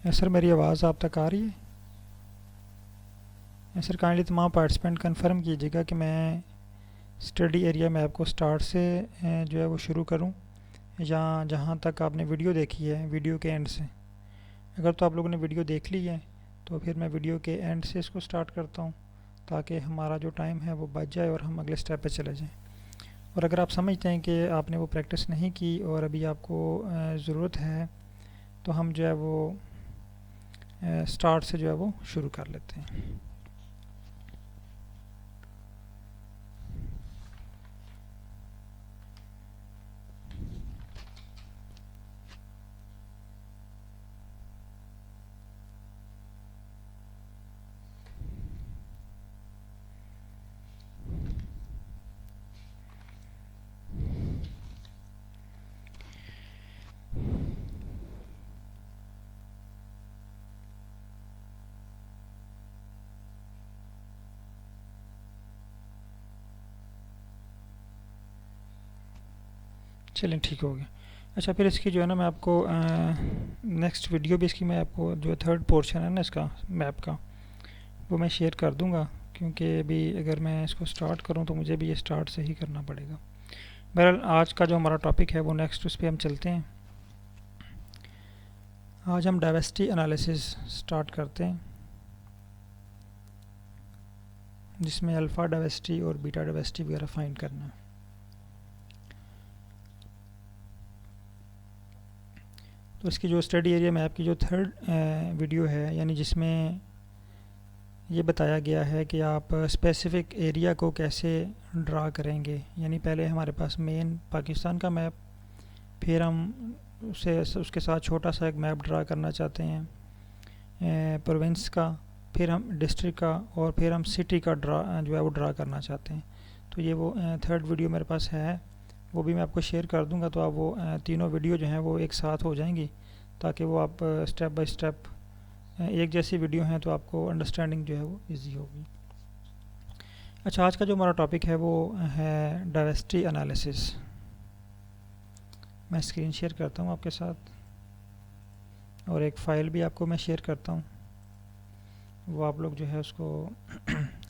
Sir मेरी आवाज़ आप तक आ रही है? सर काइंडली तमाम पार्टिसिपेंट कंफर्म कीजिएगा कि मैं स्टडी एरिया मैप को स्टार्ट से जो है वो शुरू करूं, या जहां तक आपने वीडियो देखी है वीडियो के एंड से। अगर तो आप लोगों ने वीडियो देख ली है तो फिर मैं वीडियो के एंड से इसको स्टार्ट करता हूं, ताकि हमारा जो टाइम है वो बच जाए और हम अगले स्टेप पे चले जाएं। और अगर आप समझते हैं कि आपने वो प्रैक्टिस नहीं की और अभी आपको ज़रूरत है, तो हम जो है वो स्टार्ट से जो है वो शुरू कर लेते हैं। चलें, ठीक हो गया। अच्छा, फिर इसकी जो है ना मैं आपको नेक्स्ट वीडियो भी इसकी मैं आपको जो थर्ड पोर्शन है ना इसका मैप का, वो मैं शेयर कर दूंगा, क्योंकि अभी अगर मैं इसको स्टार्ट करूं तो मुझे भी ये स्टार्ट से ही करना पड़ेगा। बहरहाल आज का जो हमारा टॉपिक है वो नेक्स्ट उस पर हम चलते हैं। आज हम डाइवर्सिटी एनालिसिस स्टार्ट करते हैं, जिसमें अल्फ़ा डाइवर्सिटी और बीटा डाइवर्सिटी वगैरह फाइंड करना है। तो इसकी जो स्टडी एरिया मैप की जो थर्ड वीडियो है, यानी जिसमें ये बताया गया है कि आप स्पेसिफ़िक एरिया को कैसे ड्रा करेंगे। यानी पहले हमारे पास मेन पाकिस्तान का मैप, फिर हम उसे उसके साथ छोटा सा एक मैप ड्रा करना चाहते हैं प्रोविंस का, फिर हम डिस्ट्रिक्ट का, और फिर हम सिटी का ड्रा जो है वो ड्रा करना चाहते हैं। तो ये वो थर्ड वीडियो मेरे पास है, वो भी मैं आपको शेयर कर दूंगा, तो आप वो तीनों वीडियो जो हैं वो एक साथ हो जाएंगी, ताकि वो आप स्टेप बाय स्टेप एक जैसी वीडियो हैं तो आपको अंडरस्टैंडिंग जो है वो इजी होगी। अच्छा, आज का जो हमारा टॉपिक है वो है डाइवर्सिटी एनालिसिस। मैं स्क्रीन शेयर करता हूँ आपके साथ, और एक फ़ाइल भी आपको मैं शेयर करता हूँ, वो आप लोग जो है उसको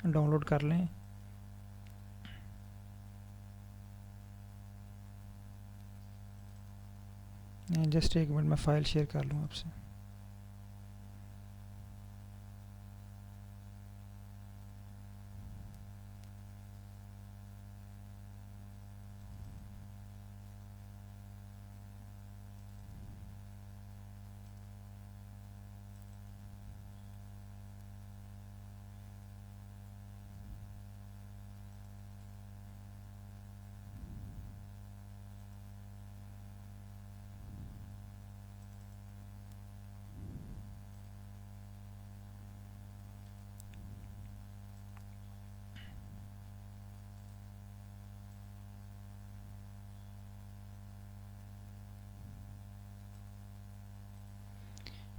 डाउनलोड कर लें। जस्ट एक मिनट में फ़ाइल शेयर कर लूँ आपसे।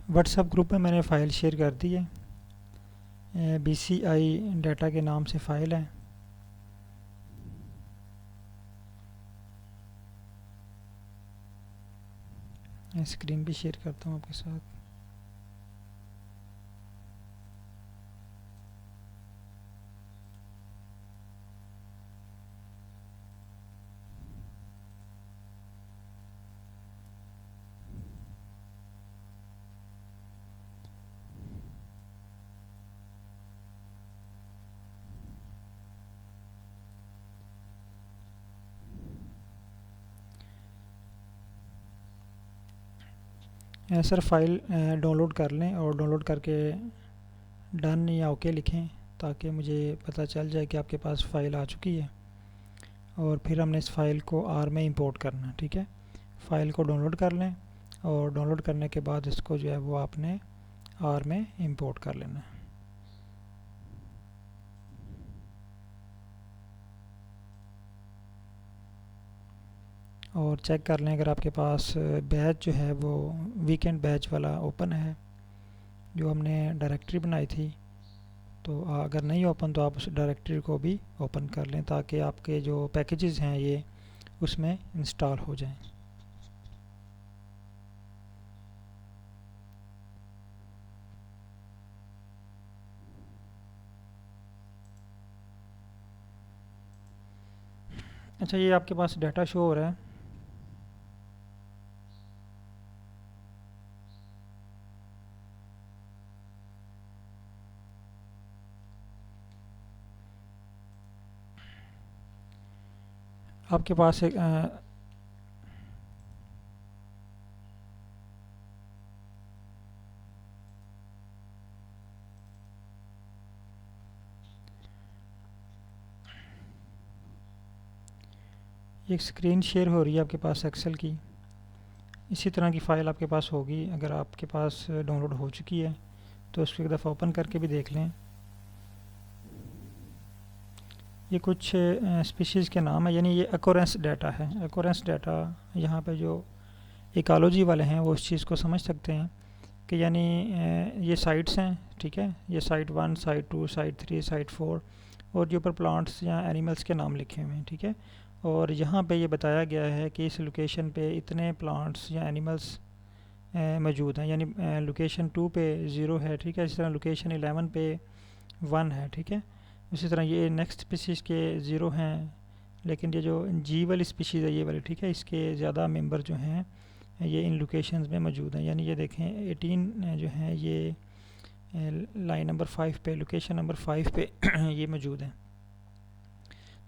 व्हाट्सएप ग्रुप में मैंने फ़ाइल शेयर कर दी है, BCI डाटा के नाम से फ़ाइल है। मैं स्क्रीन भी शेयर करता हूँ आपके साथ। सर फ़ाइल डाउनलोड कर लें, और डाउनलोड करके डन या ओके लिखें, ताकि मुझे पता चल जाए कि आपके पास फ़ाइल आ चुकी है। और फिर हमने इस फ़ाइल को आर में इंपोर्ट करना है। ठीक है, फ़ाइल को डाउनलोड कर लें, और डाउनलोड करने के बाद इसको जो है वो आपने आर में इंपोर्ट कर लेना है। और चेक कर लें अगर आपके पास बैच जो है वो वीकेंड बैच वाला ओपन है, जो हमने डायरेक्टरी बनाई थी। तो अगर नहीं ओपन तो आप उस डायरेक्टरी को भी ओपन कर लें, ताकि आपके जो पैकेजेस हैं ये उसमें इंस्टॉल हो जाएं। अच्छा, ये आपके पास डाटा शो हो रहा है। आपके पास एक एक स्क्रीन शेयर हो रही है आपके पास एक्सेल की। इसी तरह की फ़ाइल आपके पास होगी, अगर आपके पास डाउनलोड हो चुकी है तो उसको एक दफ़ा ओपन करके भी देख लें। ये कुछ स्पीशीज़ के नाम है, यानी ये अकोरेंस डाटा है। अकोरेंस डाटा यहाँ पे जो इकोलॉजी वाले हैं वो इस चीज़ को समझ सकते हैं कि यानी ये साइट्स हैं, ठीक है, ये साइट 1, साइट 2, साइट 3, साइट 4, और जो ऊपर प्लांट्स या एनिमल्स के नाम लिखे हुए हैं, ठीक है। और यहाँ पे ये बताया गया है कि इस लोकेशन पे इतने प्लांट्स या एनिमल्स मौजूद हैं, यानी लोकेशन 2 पे 0 है, ठीक है। इसी तरह लोकेशन 11 पे 1 है, ठीक है। इसी तरह ये नेक्स्ट स्पीशीज़ के 0 हैं, लेकिन ये जो जी वाली स्पीशीज़ है ये वाली, ठीक है, इसके ज़्यादा मेंबर जो हैं ये इन लोकेशंस में मौजूद हैं। यानी ये देखें 18 जो हैं ये लाइन नंबर 5 पे, लोकेशन नंबर 5 पे ये मौजूद हैं।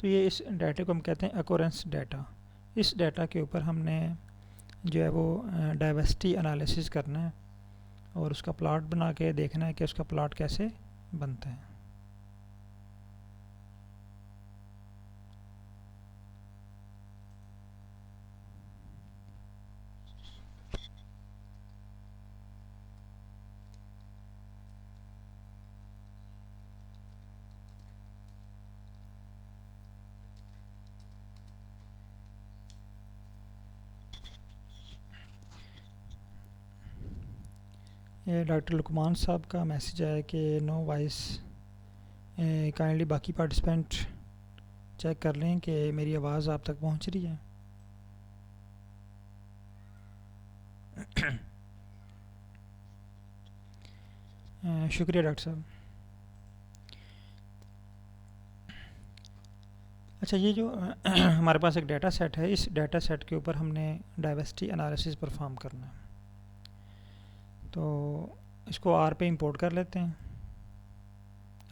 तो ये इस डाटा को हम कहते हैं अकोरेंस डाटा। इस डाटा के ऊपर हमने जो है वो डाइवर्सिटी एनालिसिस करना है और उसका प्लॉट बना के देखना है कि उसका प्लॉट कैसे बनता है। ये डॉक्टर लुकमान साहब का मैसेज आया कि नो वॉइस। काइंडली बाकी पार्टिसिपेंट चेक कर लें कि मेरी आवाज़ आप तक पहुंच रही है। शुक्रिया डॉक्टर साहब। अच्छा, ये जो हमारे पास एक डाटा सेट है, इस डाटा सेट के ऊपर हमने डाइवर्सिटी एनालिसिस परफॉर्म करना है। तो इसको आर पे इंपोर्ट कर लेते हैं।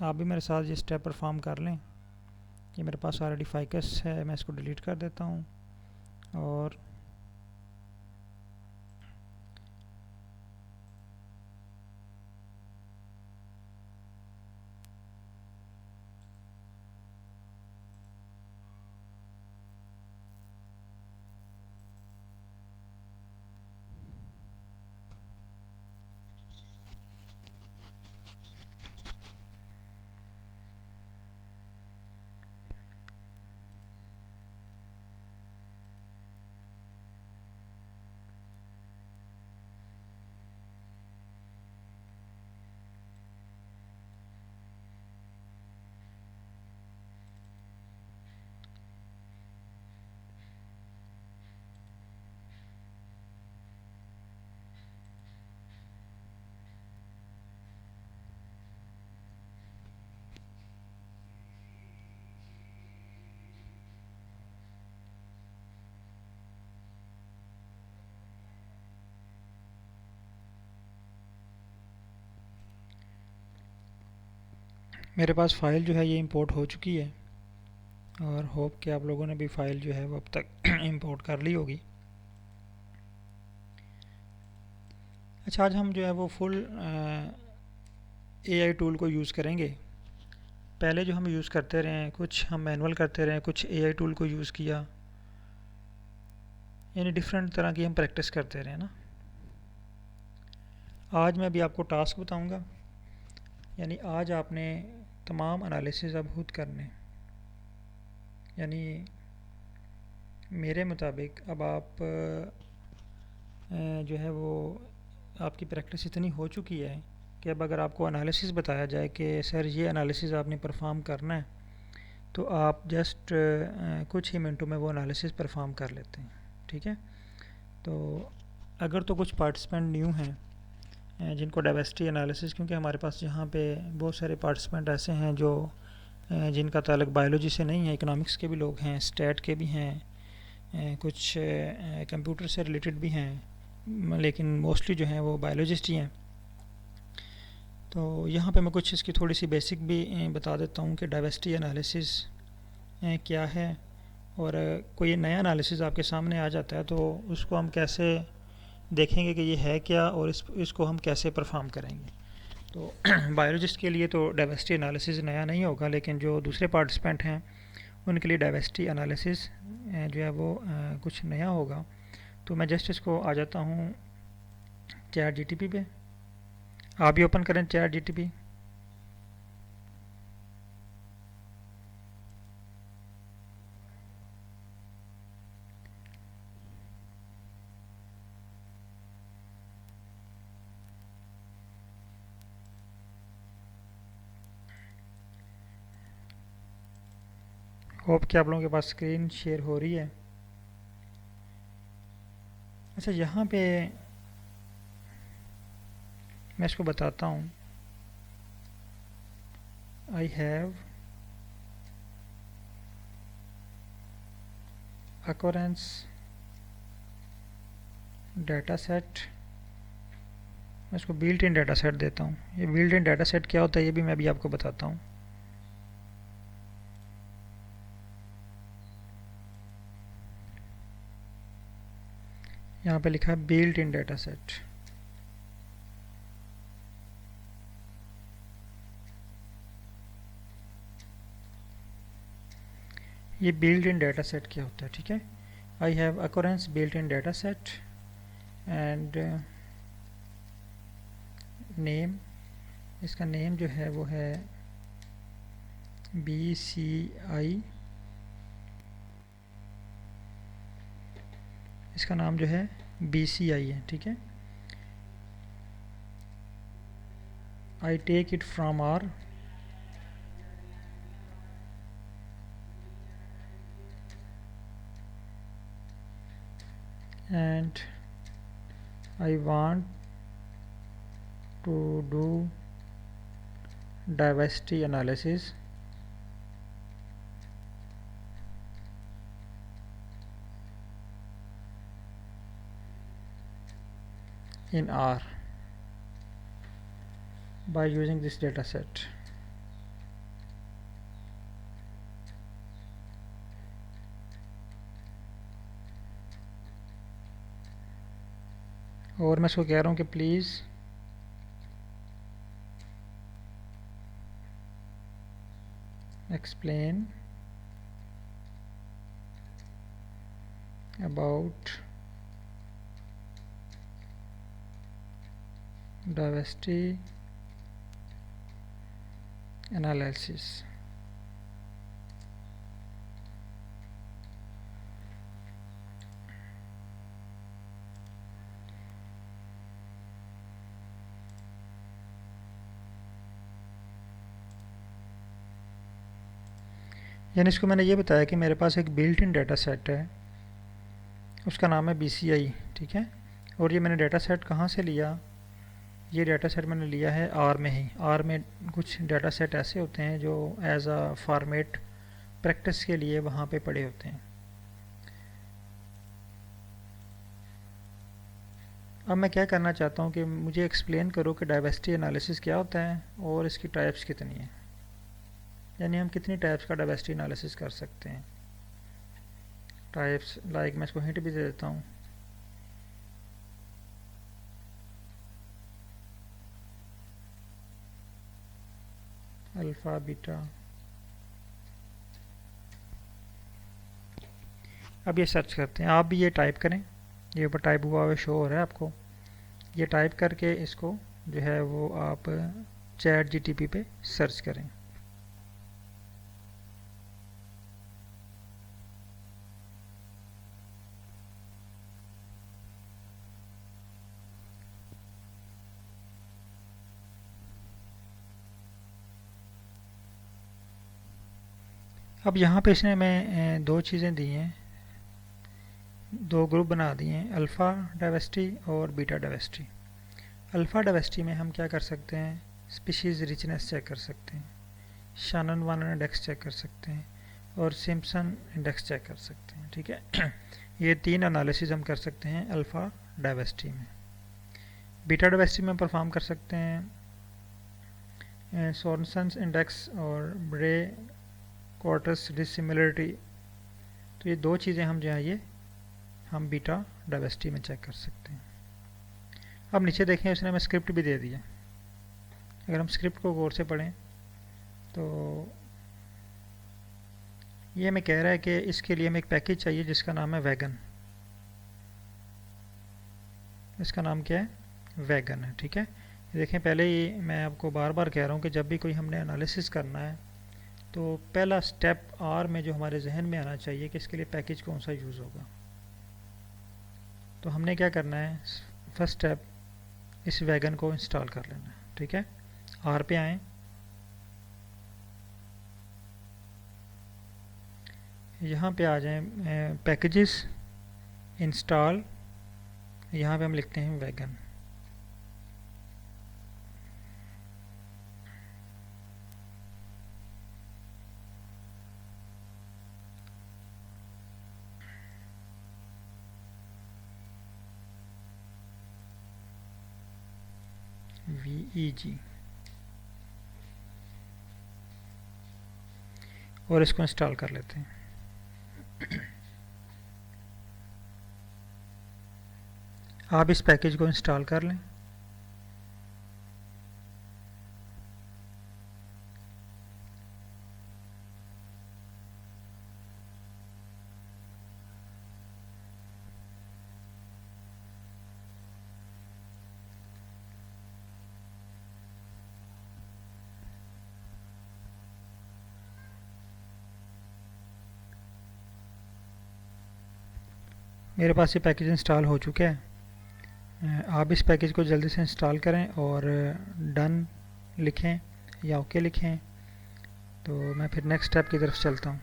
आप भी मेरे साथ ये स्टेप परफॉर्म कर लें। ये मेरे पास ऑलरेडी फाइकस है, मैं इसको डिलीट कर देता हूँ और मेरे पास फ़ाइल जो है ये इंपोर्ट हो चुकी है और होप कि आप लोगों ने भी फ़ाइल जो है वो अब तक इंपोर्ट कर ली होगी। अच्छा, आज हम जो है वो फुल एआई टूल को यूज़ करेंगे। पहले जो हम यूज़ करते रहे हैं, कुछ हम मैनुअल करते रहे, कुछ एआई टूल को यूज़ किया, यानी डिफरेंट तरह की हम प्रैक्टिस करते रहे ना। आज मैं भी आपको टास्क बताऊंगा, यानी आज आपने तमाम एनालिसिस अब खुद करने, यानी मेरे मुताबिक अब आप जो है वो आपकी प्रैक्टिस इतनी हो चुकी है कि अब अगर आपको एनालिसिस बताया जाए कि सर ये एनालिसिस आपने परफॉर्म करना है, तो आप जस्ट कुछ ही मिनटों में वो एनालिसिस परफॉर्म कर लेते हैं, ठीक है। तो अगर तो कुछ पार्टिसिपेंट न्यू हैं जिनको डाइवर्सिटी एनालिसिस, क्योंकि हमारे पास यहाँ पे बहुत सारे पार्टिसिपेंट ऐसे हैं जो जिनका ताल्लुक बायोलॉजी से नहीं है, इकोनॉमिक्स के भी लोग हैं, स्टैट के भी हैं, कुछ कंप्यूटर से रिलेटेड भी हैं, लेकिन मोस्टली जो हैं वो बायोलॉजिस्ट ही हैं। तो यहाँ पे मैं कुछ इसकी थोड़ी सी बेसिक भी बता देता हूँ कि डाइवर्सिटी एनालिसिस क्या है, और कोई नया एनालिसिस आपके सामने आ जाता है तो उसको हम कैसे देखेंगे कि ये है क्या, और इसको हम कैसे परफॉर्म करेंगे। तो बायोलॉजिस्ट के लिए तो डाइवर्सिटी एनालिसिस नया नहीं होगा, लेकिन जो दूसरे पार्टिसिपेंट हैं उनके लिए डाइवर्सिटी एनालिसिस जो है वो कुछ नया होगा। तो मैं जस्ट इसको आ जाता हूँ चैट जीटीपी पे। आप भी ओपन करें चैट जीटीपी। होप कि आप लोगों के पास स्क्रीन शेयर हो रही है। अच्छा, यहाँ पे मैं इसको बताता हूँ। I have occurrence data set. मैं इसको बिल्ट इन डाटा सेट देता हूँ। ये बिल्ट इन डाटा सेट क्या होता है ये भी मैं अभी आपको बताता हूँ। यहाँ पे लिखा है बिल्ट इन डाटा सेट। ये बिल्ट इन डाटा सेट क्या होता है, ठीक है। I have occurrence built in data set and name, इसका नेम जो है वो है BCI। इसका नाम जो है BCI है, ठीक है। I take it from R and I want to do diversity analysis in R by using this data set. और मैं इसको कह रहा हूँ कि please explain about diversity analysis. यानी इसको मैंने ये बताया कि मेरे पास एक बिल्ट इन डाटा सेट है, उसका नाम है BCI, ठीक है। और ये मैंने डाटा सेट कहाँ से लिया, ये डाटा सेट मैंने लिया है आर में ही। आर में कुछ डाटा सेट ऐसे होते हैं जो एज अ फॉर्मेट प्रैक्टिस के लिए वहाँ पे पड़े होते हैं। अब मैं क्या करना चाहता हूँ कि मुझे एक्सप्लेन करो कि डाइवर्सिटी एनालिसिस क्या होता है और इसकी टाइप्स कितनी हैं, यानी हम कितनी टाइप्स का डाइवर्सिटी एनालिसिस कर सकते हैं। टाइप्स लाइक मैं इसको हिंट भी दे देता हूँ। Alpha beta. अब ये सर्च करते हैं, आप भी ये टाइप करें, ये ऊपर टाइप हुआ हुआ शो हो रहा है आपको। ये टाइप करके इसको जो है वो आप चैट जीटीपी पे सर्च करें। अब यहाँ पे इसने मैं दो चीज़ें दी हैं, दो ग्रुप बना दिए हैं, अल्फ़ा डाइवर्सिटी और बीटा डाइवर्सिटी। अल्फ़ा डाइवर्सिटी में हम क्या कर सकते हैं, स्पीशीज़ रिचनेस चेक कर सकते हैं शानन वानन इंडेक्स चेक कर सकते हैं और सिम्पसन इंडेक्स चेक कर सकते हैं। ठीक है। ये 3 एनालिसिस हम कर सकते हैं अल्फ़ा डाइवर्सिटी में। बीटा डाइवर्सिटी में परफॉर्म कर सकते हैं सोरेनसन इंडेक्स और ब्रे क्वार्टस डिसिमिलरिटी। तो ये 2 चीज़ें हम जो है ये हम बीटा डाइवर्सिटी में चेक कर सकते हैं। अब नीचे देखें उसने हमें स्क्रिप्ट भी दे दिया। अगर हम स्क्रिप्ट को गौर से पढ़ें तो ये हमें कह रहा है कि इसके लिए हमें एक पैकेज चाहिए जिसका नाम है वैगन। इसका नाम क्या है? वैगन है। ठीक है। देखें पहले ही मैं आपको बार बार कह रहा हूँ कि जब भी कोई हमने एनालिसिस करना है तो पहला स्टेप आर में जो हमारे जहन में आना चाहिए कि इसके लिए पैकेज कौन सा यूज़ होगा। तो हमने क्या करना है, फर्स्ट स्टेप इस वैगन को इंस्टॉल कर लेना है। ठीक है। आर पे आएँ, यहाँ पे आ जाएं पैकेजेस, इंस्टॉल, यहाँ पे हम लिखते हैं वैगन। VEG और इसको इंस्टॉल कर लेते हैं। आप इस पैकेज को इंस्टॉल कर लें। मेरे पास ये पैकेज इंस्टॉल हो चुका है। आप इस पैकेज को जल्दी से इंस्टॉल करें और डन लिखें या ओके लिखें। तो मैं फिर नेक्स्ट स्टेप की तरफ चलता हूँ।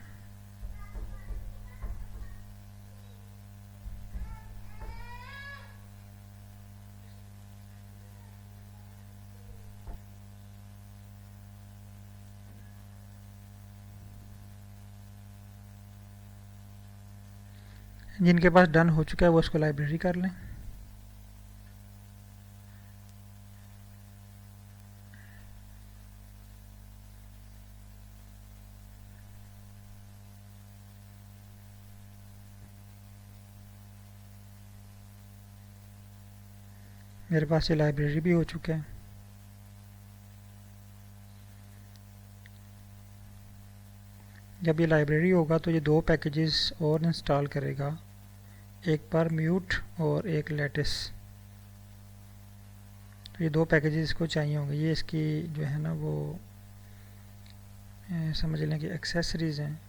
जिनके पास डन हो चुका है वो उसको लाइब्रेरी कर लें। मेरे पास ये लाइब्रेरी भी हो चुका है। जब ये लाइब्रेरी होगा तो ये 2 पैकेजेस और इंस्टॉल करेगा, एक परम्यूट और एक लेटिस। तो ये 2 पैकेजेस इसको चाहिए होंगे। ये इसकी जो है ना वो समझ लें कि एक्सेसरीज हैं।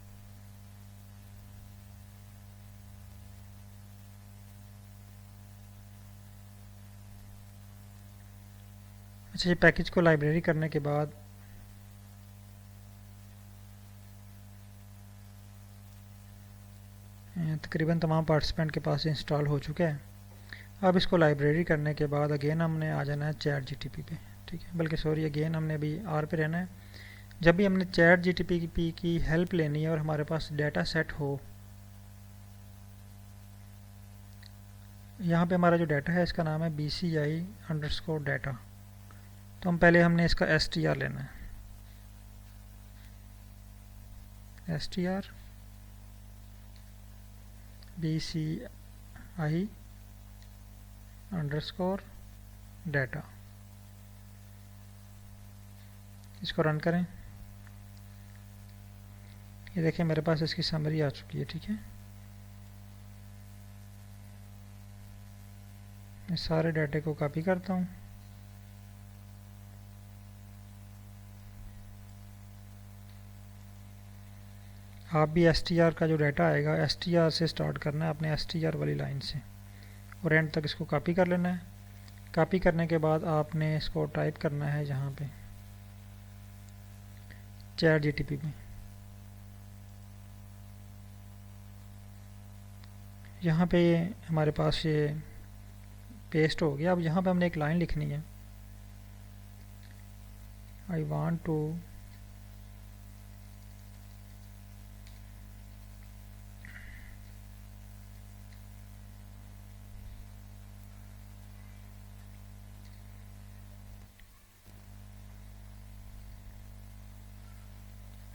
अच्छा, ये पैकेज को लाइब्रेरी करने के बाद तकरीबन तमाम पार्टिसिपेंट के पास इंस्टॉल हो चुका है। अब इसको लाइब्रेरी करने के बाद अगेन हमने आ जाना है चैट जीटीपी पे। ठीक है, बल्कि सॉरी अगेन हमने अभी आर पे रहना है। जब भी हमने चैट जीटीपी की हेल्प लेनी है और हमारे पास डाटा सेट हो, यहाँ पे हमारा जो डाटा है इसका नाम है BCI_data। तो हम पहले हमने इसका str लेना है। str BCI_data, इसको रन करें। ये देखें मेरे पास इसकी समरी आ चुकी है। ठीक है, मैं सारे डाटे को कॉपी करता हूँ। आप भी str का जो डाटा आएगा str से स्टार्ट करना है, अपने str वाली लाइन से, और एंड तक इसको कॉपी कर लेना है। कॉपी करने के बाद आपने इसको टाइप करना है यहाँ पे चैट जीटीपी में। यहाँ पे हमारे पास ये पेस्ट हो गया। अब यहाँ पे हमने एक लाइन लिखनी है, I want to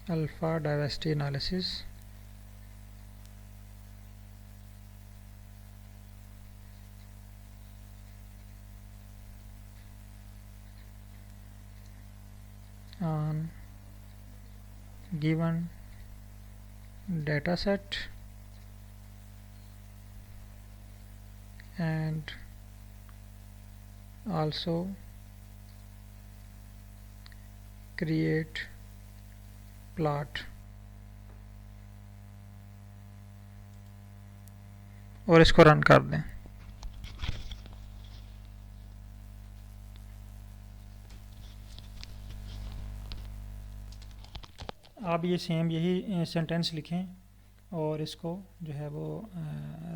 alpha diversity analysis, on given data set and also create plot, और इसको रन कर दें। आप ये सेम यही सेंटेंस लिखें और इसको जो है वो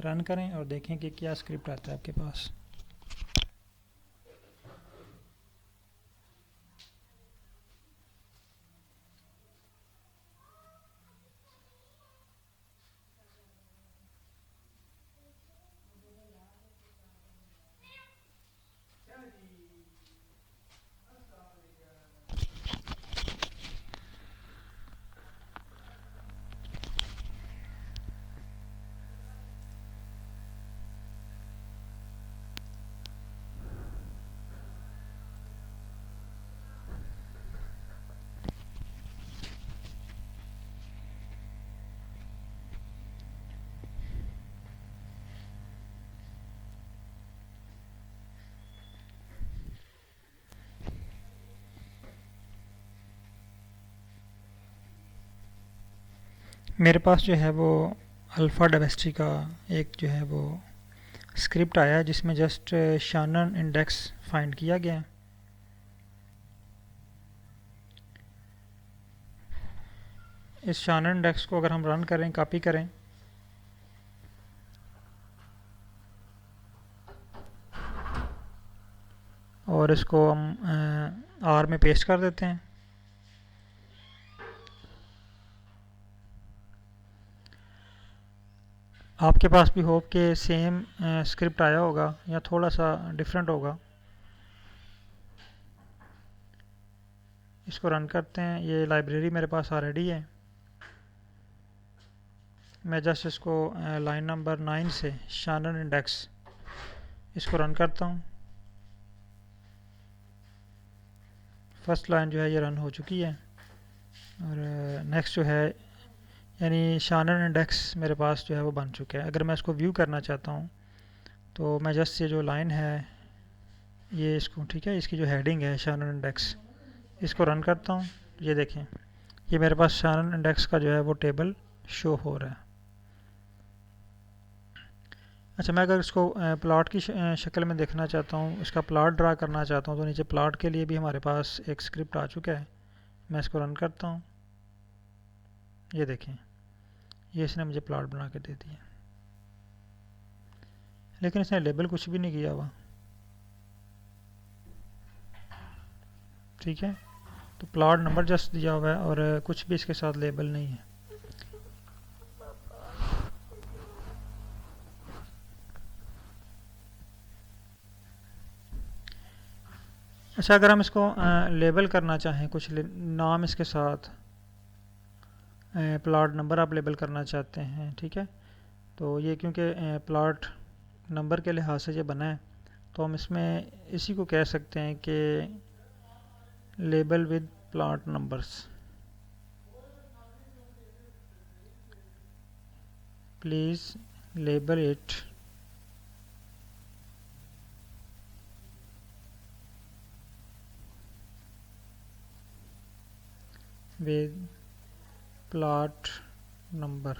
रन करें और देखें कि क्या स्क्रिप्ट आता है आपके पास। मेरे पास जो है वो अल्फ़ा डाइवर्सिटी का एक जो है वो स्क्रिप्ट आया जिसमें जस्ट शानन इंडेक्स फाइंड किया गया है। इस शानन इंडेक्स को अगर हम रन करें, कॉपी करें, और इसको हम आर में पेस्ट कर देते हैं, आपके पास भी होप के सेम स्क्रिप्ट आया होगा या थोड़ा सा डिफरेंट होगा। इसको रन करते हैं। ये लाइब्रेरी मेरे पास ऑलरेडी है। मैं जस्ट इसको लाइन नंबर 9 से शानन इंडेक्स इसको रन करता हूँ। फर्स्ट लाइन जो है ये रन हो चुकी है और नेक्स्ट जो है यानी शानन इंडेक्स मेरे पास जो है वो बन चुका है। अगर मैं इसको व्यू करना चाहता हूँ तो मैं जस्ट ये जो लाइन है ये इसको, ठीक है, इसकी जो हेडिंग है शानन इंडेक्स, इसको रन करता हूँ। ये देखें, ये मेरे पास शानन इंडेक्स का जो है वो टेबल शो हो रहा है। अच्छा, मैं अगर इसको प्लॉट की शक्ल में देखना चाहता हूँ, इसका प्लॉट ड्रा करना चाहता हूँ, तो नीचे प्लॉट के लिए भी हमारे पास एक स्क्रिप्ट आ चुका है। मैं इसको रन करता हूँ। ये देखें, ये इसने मुझे प्लॉट बना के दे दिया, लेकिन इसने लेबल कुछ भी नहीं किया हुआ। ठीक है, तो प्लॉट नंबर जस्ट दिया हुआ है और कुछ भी इसके साथ लेबल नहीं है। अच्छा, अगर हम इसको लेबल करना चाहें, कुछ नाम इसके साथ, प्लॉट नंबर आप लेबल करना चाहते हैं, ठीक है, तो ये क्योंकि प्लॉट नंबर के लिहाज से ये बना है, तो हम इसमें इसी को कह सकते हैं कि label with plot numbers. Please label it with plot number।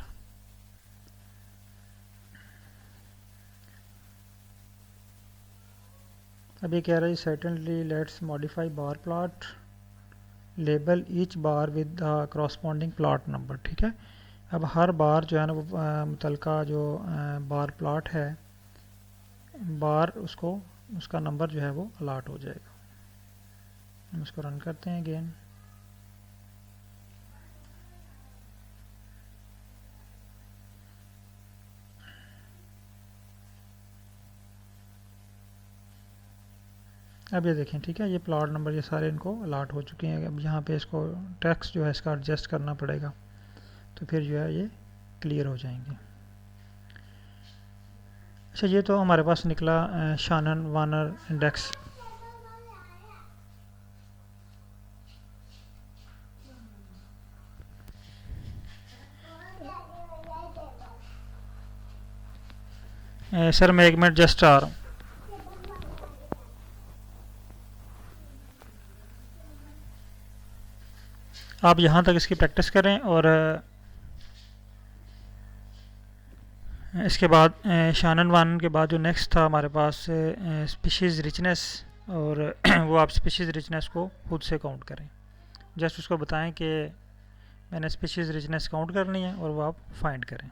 अब ये कह रहा है certainly let's modify bar plot, label each bar with the corresponding plot number। ठीक है, अब हर बार जो है ना वो मुतलका जो बार प्लॉट है, बार उसको उसका नंबर जो है वो अलाट हो जाएगा। हम इसको रन करते हैं अगेन। अब ये देखें, ठीक है, ये प्लॉट नंबर ये सारे इनको अलाट हो चुके हैं। अब यहाँ पे इसको टेक्स्ट जो है इसका एडजस्ट करना पड़ेगा, तो फिर जो है ये क्लियर हो जाएंगे। अच्छा, ये तो हमारे पास निकला शानन वार्नर इंडेक्स। सर मैं 1 मिनट जस्ट आ रहा हूँ। आप यहाँ तक इसकी प्रैक्टिस करें और इसके बाद शानन वानन के बाद जो नेक्स्ट था हमारे पास स्पीशीज़ रिचनेस, और वो आप स्पीशीज़ रिचनेस को खुद से काउंट करें। जस्ट उसको बताएं कि मैंने स्पीशीज़ रिचनेस काउंट करनी है और वो आप फाइंड करें।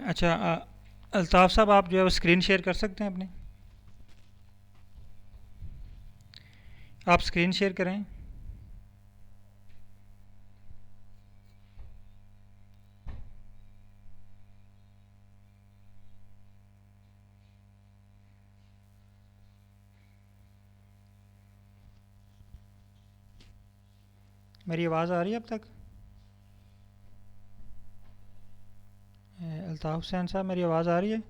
अच्छा, अल्ताफ़ साहब आप जो है वो स्क्रीन शेयर कर सकते हैं अपनी? आप स्क्रीन शेयर करें। मेरी आवाज़ आ रही है अब तक? अल्ताफ़ हुसैन साहब, मेरी आवाज़ आ रही है?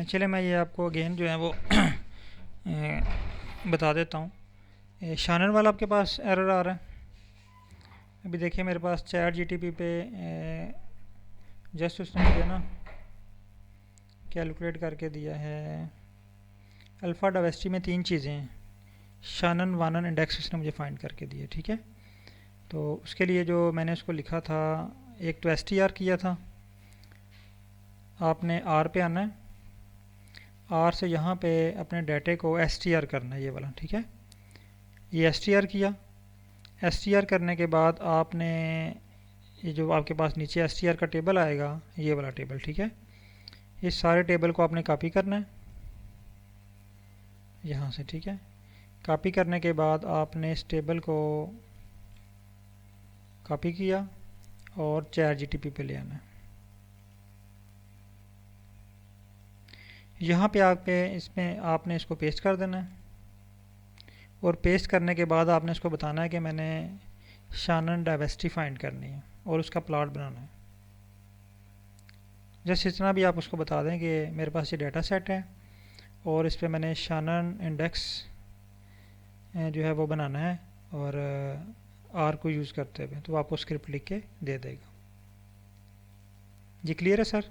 चले मैं ये आपको अगेन जो है वो बता देता हूँ। शानन वाला आपके पास एरर आ रहा है। अभी देखिए मेरे पास चैट जीटीपी पे जस्ट उसने मुझे ना कैलकुलेट करके दिया है। अल्फ़ा डायवर्सिटी में 3 चीज़ें हैं, शानन वानन इंडेक्स उसने मुझे फाइंड करके दिए, ठीक है। तो उसके लिए जो मैंने उसको लिखा था, एक तो एसटीआर किया था, आपने आर पे आना है, आर से यहाँ पे अपने डाटे को एसटीआर करना है, ये वाला, ठीक है। ये एसटीआर किया। एसटीआर करने के बाद आपने ये जो आपके पास नीचे एसटीआर का टेबल आएगा, ये वाला टेबल, ठीक है, इस सारे टेबल को आपने कॉपी करना है यहाँ से, ठीक है। कॉपी करने के बाद आपने इस टेबल को कॉपी किया और चैट जीटीपी पे ले आना है। यहाँ पे आके इसमें आपने इसको पेस्ट कर देना है, और पेस्ट करने के बाद आपने इसको बताना है कि मैंने शानन डायवर्सिटी फाइंड करनी है और उसका प्लॉट बनाना है। जस्ट इतना भी आप उसको बता दें कि मेरे पास ये डाटा सेट है और इस पर मैंने शानन इंडेक्स जो है वो बनाना है, और आर को यूज़ करते हुए, तो आपको स्क्रिप्ट लिख के दे देगा। जी क्लियर है सर?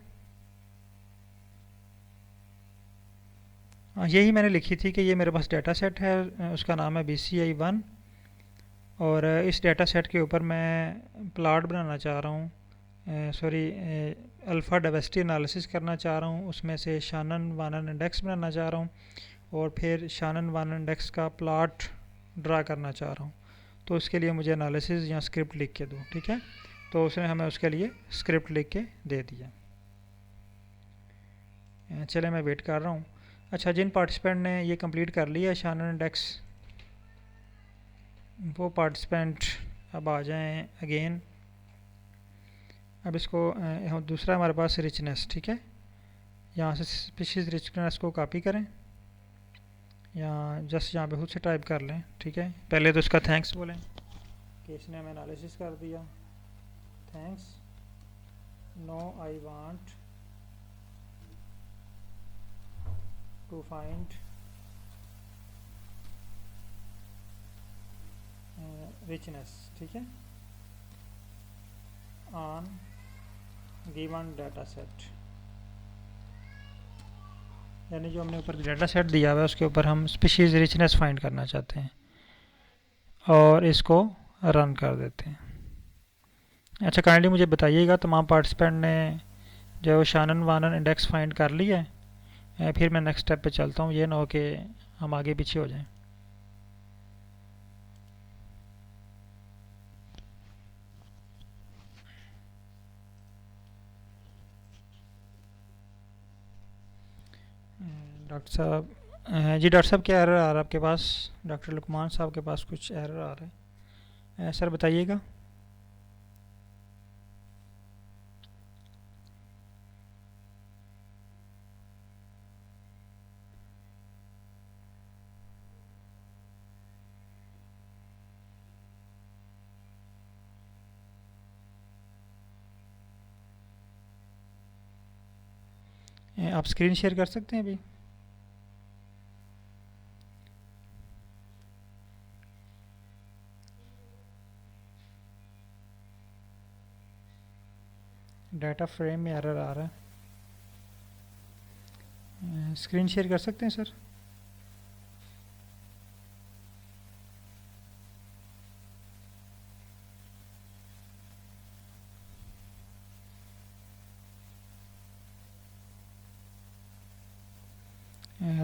यही मैंने लिखी थी कि ये मेरे पास डाटा सेट है, उसका नाम है BCI1, और इस डाटा सेट के ऊपर मैं प्लॉट बनाना चाह रहा हूँ, सॉरी, अल्फ़ा डायवर्सिटी एनालिसिस करना चाह रहा हूँ, उसमें से शानन वानन इंडेक्स बनाना चाह रहा हूँ, और फिर शानन वानन इंडेक्स का प्लॉट ड्रा करना चाह रहा हूँ। तो उसके लिए मुझे एनालिसिस या स्क्रिप्ट लिख के दो, ठीक है। तो उसने हमें उसके लिए स्क्रिप्ट लिख के दे दिया। चले मैं वेट कर रहा हूँ। अच्छा, जिन पार्टिसिपेंट ने ये कंप्लीट कर लिया है शानन इंडेक्स, वो पार्टिसिपेंट अब आ जाएं अगेन। अब इसको दूसरा हमारे पास रिचनेस, ठीक है, यहाँ से स्पीशीज़ रिचनेस को कॉपी करें, या जस्ट यहाँ पे खुद से टाइप कर लें, ठीक है। पहले तो इसका थैंक्स बोलें कि इसने हमें एनालिसिस कर दिया, thanks, no I want to find richness, ठीक है, ऑन गिवन डाटा सेट। यानी जो हमने ऊपर डाटा सेट दिया हुआ है उसके ऊपर हम स्पीशीज़ रिचनेस फाइंड करना चाहते हैं और इसको रन कर देते हैं। अच्छा, काइंडली मुझे बताइएगा तमाम पार्टिसिपेंट ने जो है वो शानन वानन इंडेक्स फाइंड कर लिया है? फिर मैं नेक्स्ट स्टेप पे चलता हूँ, ये ना हो कि हम आगे पीछे हो जाएं। डॉक्टर साहब, जी डॉक्टर साहब, क्या एरर आ रहा है आपके पास? डॉक्टर लुकमान साहब के पास कुछ एरर आ रहा है, सर बताइएगा। आप स्क्रीन शेयर कर सकते हैं अभी? डाटा फ्रेम में एरर आ रहा है, स्क्रीन शेयर कर सकते हैं सर?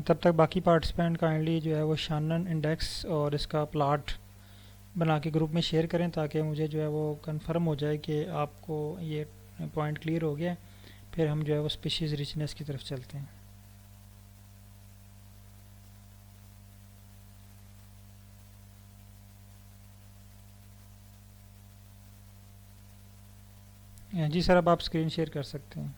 तब तक बाकी पार्टिसिपेंट काइंडली जो है वो शानन इंडेक्स और इसका प्लॉट बना के ग्रुप में शेयर करें ताकि मुझे जो है वो कंफर्म हो जाए कि आपको ये पॉइंट क्लियर हो गया। फिर हम जो है वो स्पीशीज़ रिचनेस की तरफ चलते हैं। जी सर, अब आप स्क्रीन शेयर कर सकते हैं।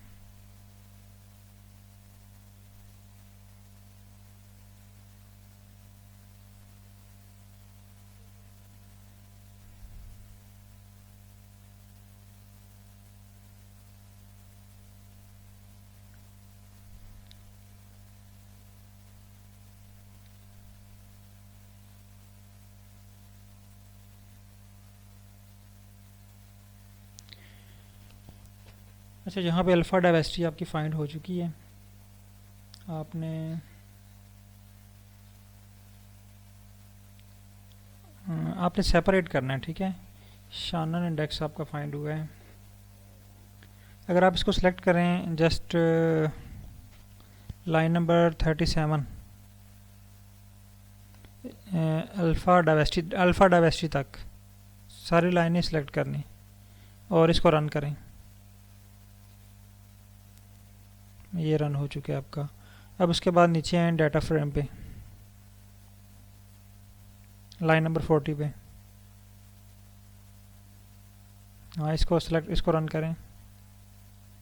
अच्छा, यहाँ पे अल्फ़ा डाइवर्सिटी आपकी फाइंड हो चुकी है। आपने आपने सेपरेट करना है, ठीक है। शानन इंडेक्स आपका फाइंड हुआ है। अगर आप इसको सिलेक्ट करें just line number 37 alpha diversity तक सारी लाइनें सिलेक्ट करनी और इसको रन करें। ये रन हो चुका है आपका। अब उसके बाद नीचे आए डाटा फ्रेम पे, लाइन नंबर 40 पे। हाँ, इसको रन करें।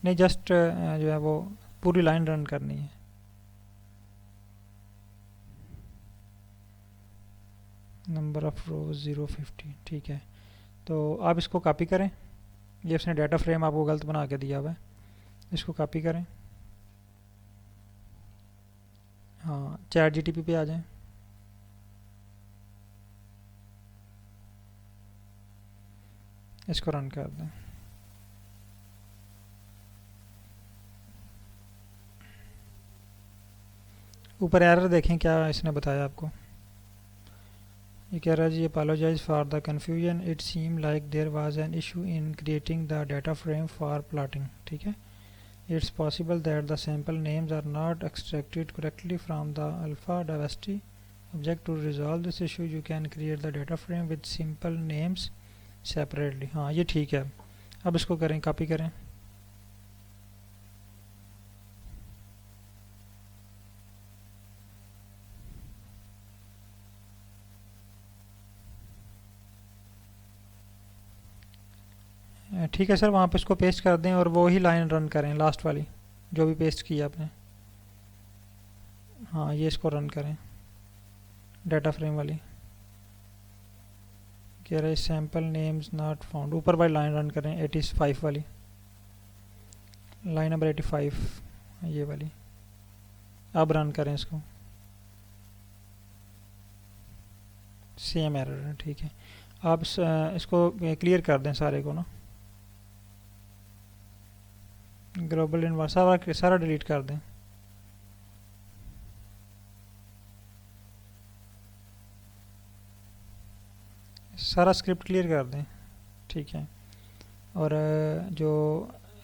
नहीं, जस्ट जो है वो पूरी लाइन रन करनी है। नंबर ऑफ रोज 050, ठीक है। तो आप इसको कॉपी करें। ये उसने डाटा फ्रेम आपको गलत बना के दिया हुआ है, इसको कॉपी करें। हाँ, चैट जीटीपी पे आ जाएं। इसको रन कर दें। ऊपर एरर देखें क्या इसने बताया आपको। ये कह रहा है जी, apologize for the confusion, it seem like there was an issue in creating the data frame for plotting, ठीक है। It's possible that the sample names are not extracted correctly from the alpha diversity object. To resolve this issue, you can create the data frame with simple names separately. हाँ, ये ठीक है। अब इसको करें, copy करें। ठीक है सर, वहाँ पे इसको पेस्ट कर दें और वो ही लाइन रन करें, लास्ट वाली जो भी पेस्ट की आपने। हाँ, ये इसको रन करें, डाटा फ्रेम वाली। कह रहा है सैम्पल नेम्स नॉट फाउंड, ऊपर वाली लाइन रन करें, 85 वाली, लाइन नंबर 85, ये वाली। अब रन करें इसको, सेम एरर है, ठीक है। आप इसको क्लियर कर दें सारे को ना, ग्लोबल इन्वाइट सारा डिलीट कर दें। सारा स्क्रिप्ट क्लियर कर दें, ठीक है। और जो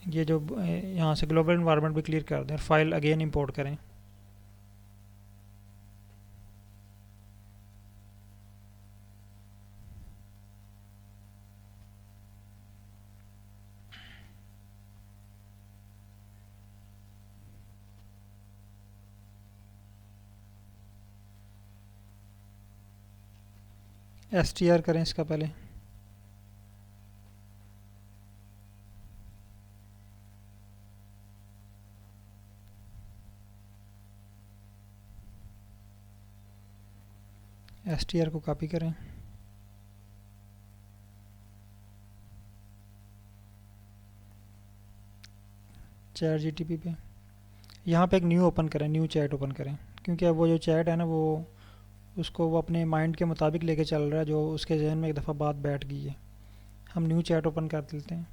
ये जो यहाँ से ग्लोबल इन्वायरमेंट भी क्लियर कर दें और फाइल अगेन इंपोर्ट करें। str करें इसका पहले। str को कॉपी करें, चैट जीटीपी पे यहाँ पे एक न्यू ओपन करें, न्यू चैट ओपन करें, क्योंकि अब वो जो चैट है ना वो उसको वो अपने माइंड के मुताबिक लेके चल रहा है, जो उसके जहन में एक दफ़ा बात बैठ गई है। हम न्यू चैट ओपन कर देते हैं,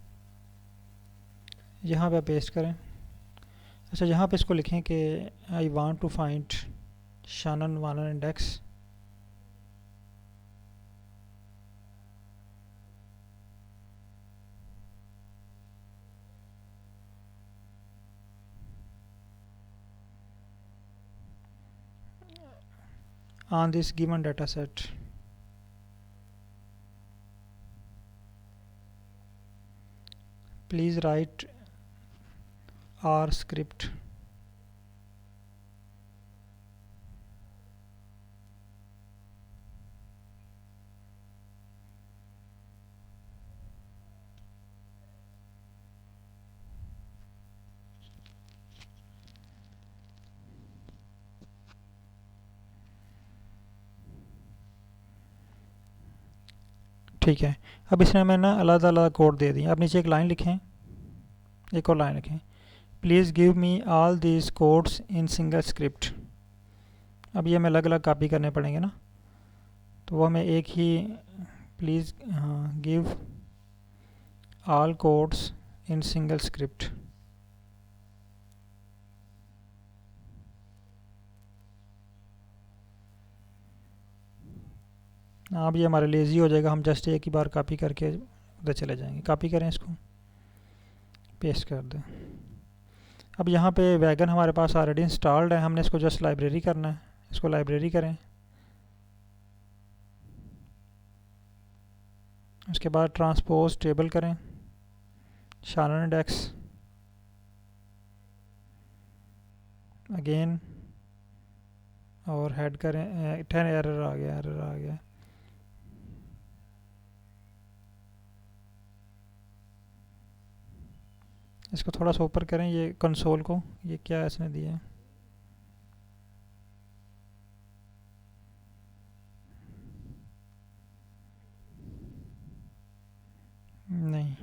यहाँ पे पेस्ट करें। अच्छा, यहाँ पे इसको लिखें कि I want to find Shannon Wiener index. on this given data set, please write R script ठीक है। अब इसमें मैं ना अलग अलग कोड दे दी। अब नीचे एक लाइन लिखें, एक और लाइन लिखें, please give me all these codes in single script. अब ये हमें अलग अलग कॉपी करने पड़ेंगे ना, तो वो हमें एक ही please give all codes in single script. अब ये हमारे लिए ईजी हो जाएगा, हम जस्ट एक ही बार कॉपी करके उधर चले जाएंगे। कॉपी करें, इसको पेस्ट कर दें। अब यहाँ पे वैगन हमारे पास ऑलरेडी इंस्टॉल्ड है, हमने इसको जस्ट लाइब्रेरी करना है। इसको लाइब्रेरी करें, उसके बाद ट्रांसपोज टेबल करें, शानन इंडेक्स अगेन, और हेड करें 10 एरर आ गया, एरर आ गया। इसको थोड़ा सा ऊपर करें, ये कंसोल को, ये क्या इसने दिया है, नहीं।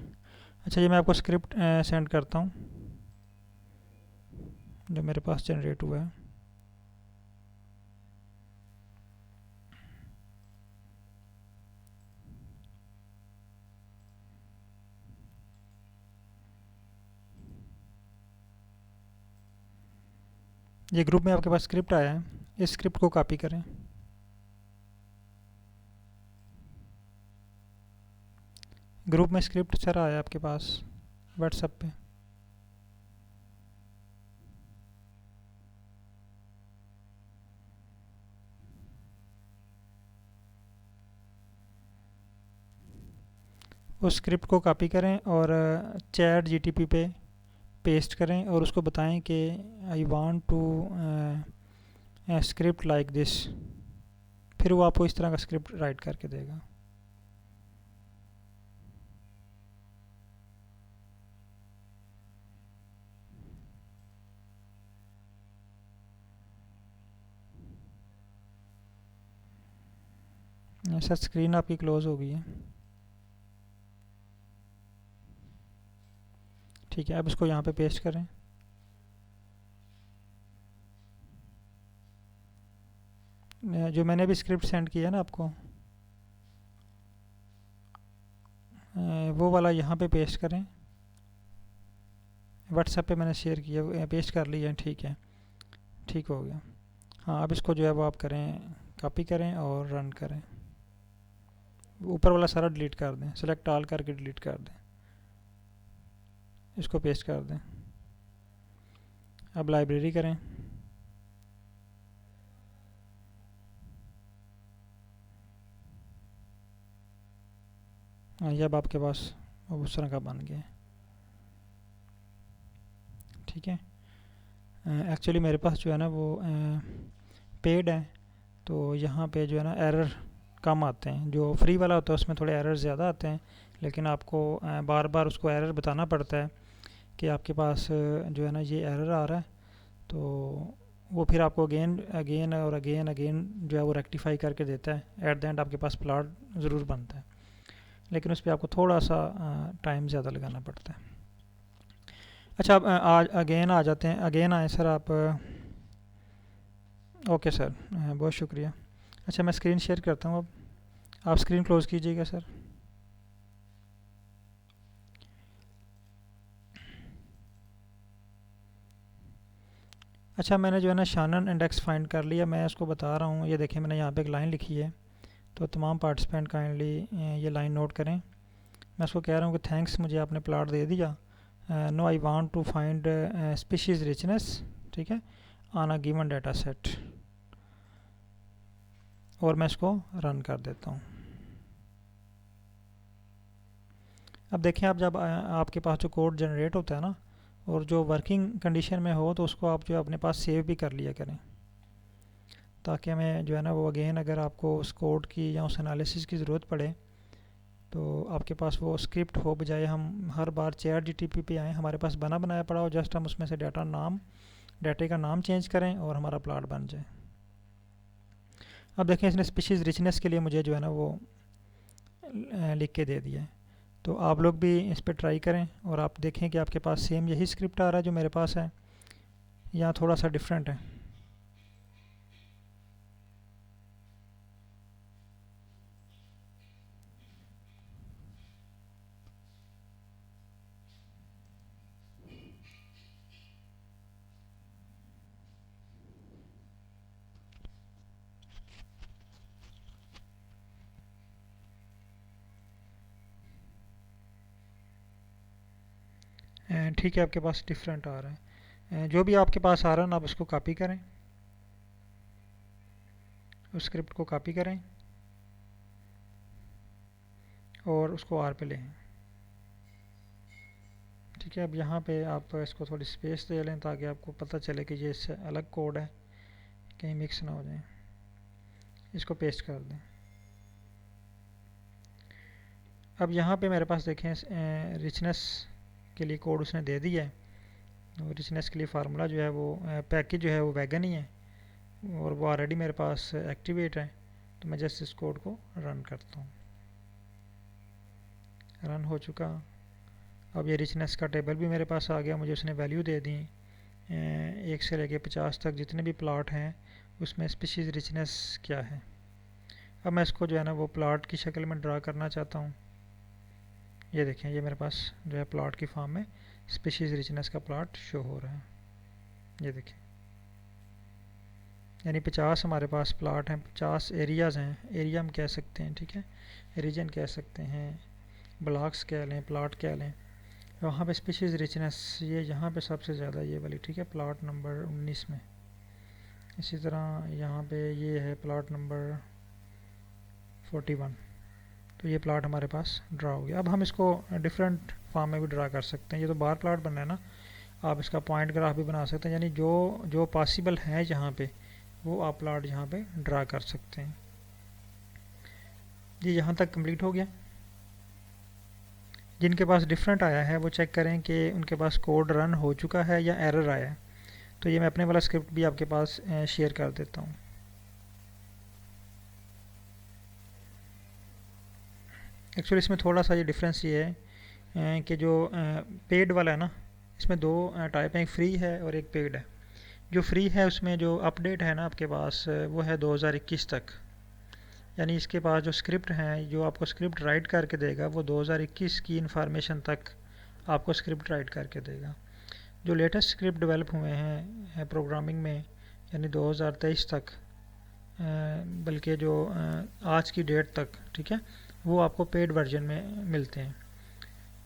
अच्छा, ये मैं आपको स्क्रिप्ट सेंड करता हूँ जो मेरे पास जनरेट हुआ है। ये ग्रुप में आपके पास स्क्रिप्ट आया है, इस स्क्रिप्ट को कॉपी करें, ग्रुप में स्क्रिप्ट सारा आया आपके पास व्हाट्सएप पे। उस स्क्रिप्ट को कॉपी करें और चैट जीटीपी पे पेस्ट करें और उसको बताएं कि I want to script like this. फिर वो आपको इस तरह का स्क्रिप्ट राइट करके देगा। सर स्क्रीन आपकी क्लोज हो गई है, ठीक है। अब इसको यहाँ पे पेस्ट करें, जो मैंने अभी स्क्रिप्ट सेंड किया है ना आपको, वो वाला यहाँ पे पेस्ट करें। व्हाट्सएप पे मैंने शेयर किया, पेस्ट कर लिया, ठीक है, ठीक हो गया। हाँ, अब इसको जो है वो आप करें, कॉपी करें और रन करें। ऊपर वाला सारा डिलीट कर दें, सेलेक्ट ऑल करके डिलीट कर दें, इसको पेस्ट कर दें। अब लाइब्रेरी करें, ये अब आपके पास उस तरह का बन गया है। ठीक है, एक्चुअली मेरे पास जो है ना वो पेड है, तो यहाँ पे जो है ना एरर कम आते हैं। जो फ्री वाला होता है उसमें थोड़े एरर ज़्यादा आते हैं, लेकिन आपको बार बार उसको एरर बताना पड़ता है कि आपके पास जो है ना ये एरर आ रहा है, तो वो फिर आपको अगेन अगेन और अगेन अगेन जो है वो रेक्टिफाई करके देता है। एट द एंड आपके पास प्लॉट ज़रूर बनता है, लेकिन उस पर आपको थोड़ा सा टाइम ज़्यादा लगाना पड़ता है। अच्छा, अब आज अगेन आ जाते हैं। अगेन आए सर आप। ओके सर, बहुत शुक्रिया। अच्छा, मैं स्क्रीन शेयर करता हूँ। अब आप स्क्रीन क्लोज़ कीजिएगा सर। अच्छा, मैंने जो है ना शानन इंडेक्स फाइंड कर लिया। मैं इसको बता रहा हूँ, ये देखें मैंने यहाँ पे एक लाइन लिखी है, तो तमाम पार्टिसिपेंट काइंडली ये लाइन नोट करें। मैं उसको कह रहा हूँ कि थैंक्स, मुझे आपने प्लॉट दे दिया। No I want to find species richness, ठीक है, on a given data set. और मैं इसको रन कर देता हूँ। अब देखें, आप जब आपके पास जो कोड जनरेट होता है ना, और जो वर्किंग कंडीशन में हो, तो उसको आप जो अपने पास सेव भी कर लिया करें, ताकि हमें जो है ना वो अगेन अगर आपको उस कोड की या उस एनालिसिस की ज़रूरत पड़े तो आपके पास वो स्क्रिप्ट हो, बजाय हम हर बार ChatGPT पे आएँ, हमारे पास बना बनाया पड़ा हो, जस्ट हम उसमें से डाटे का नाम चेंज करें और हमारा प्लॉट बन जाए। अब देखें, इसने स्पीशीज़ रिचनेस के लिए मुझे जो है ना वो लिख के दे दिया है। तो आप लोग भी इस पर ट्राई करें और आप देखें कि आपके पास सेम यही स्क्रिप्ट आ रहा है जो मेरे पास है, या थोड़ा सा डिफरेंट है। ठीक है, आपके पास डिफरेंट आ रहा है। जो भी आपके पास आ रहा है ना, आप उसको कॉपी करें, उस स्क्रिप्ट को कॉपी करें और उसको आर पे लें। ठीक है, अब यहाँ पे आप इसको थोड़ी स्पेस दे लें ताकि आपको पता चले कि ये इससे अलग कोड है, कहीं मिक्स ना हो जाए। इसको पेस्ट कर दें। अब यहाँ पे मेरे पास देखें रिचनेस के लिए कोड उसने दे दिया है। और रिचनेस के लिए फार्मूला जो है वो पैकेज जो है वो वैगन ही है, और वो ऑलरेडी मेरे पास एक्टिवेट है। तो मैं जस्ट इस कोड को रन करता हूँ। रन हो चुका। अब ये रिचनेस का टेबल भी मेरे पास आ गया, मुझे उसने वैल्यू दे दी 1 से लेके 50 तक जितने भी प्लॉट हैं उसमें स्पीशीज़ रिचनेस क्या है। अब मैं इसको जो है ना वो प्लॉट की शक्ल में ड्रा करना चाहता हूँ। ये देखें, ये मेरे पास जो है प्लॉट की फॉर्म में स्पीशीज़ रिचनेस का प्लॉट शो हो रहा है। ये देखें, यानी 50 हमारे पास प्लॉट हैं, 50 एरियाज़ हैं। एरिया हम कह सकते हैं, ठीक है, रीजन कह सकते हैं, ब्लॉक्स कह लें, प्लॉट कह लें। वहाँ पे स्पीशीज़ रिचनेस ये यहाँ पे सबसे ज़्यादा ये वाली, ठीक है, प्लॉट नंबर 19 में। इसी तरह यहाँ पे ये है प्लॉट नंबर 41। तो ये प्लॉट हमारे पास ड्रा हो गया। अब हम इसको डिफरेंट फॉर्म में भी ड्रा कर सकते हैं। ये तो बार प्लॉट बनना है ना, आप इसका पॉइंट ग्राफ भी बना सकते हैं, यानी जो जो पॉसिबल है यहाँ पे वो आप प्लॉट यहाँ पे ड्रा कर सकते हैं। ये यहाँ तक कंप्लीट हो गया। जिनके पास डिफरेंट आया है वो चेक करें कि उनके पास कोड रन हो चुका है या एरर आया है। तो ये मैं अपने वाला स्क्रिप्ट भी आपके पास शेयर कर देता हूँ। एक्चुअली इसमें थोड़ा सा ये डिफरेंस ये है कि जो पेड वाला है ना, इसमें दो टाइप हैं, एक फ्री है और एक पेड है। जो फ्री है उसमें जो अपडेट है ना आपके पास वो है 2021 तक, यानी इसके पास जो स्क्रिप्ट हैं, जो आपको स्क्रिप्ट राइट करके देगा वो 2021 की इंफॉर्मेशन तक आपको स्क्रिप्ट राइट करके देगा। जो लेटेस्ट स्क्रिप्ट डेवलप हुए हैं प्रोग्रामिंग में, यानी 2023 तक, बल्कि जो आज की डेट तक, ठीक है, वो आपको पेड वर्जन में मिलते हैं।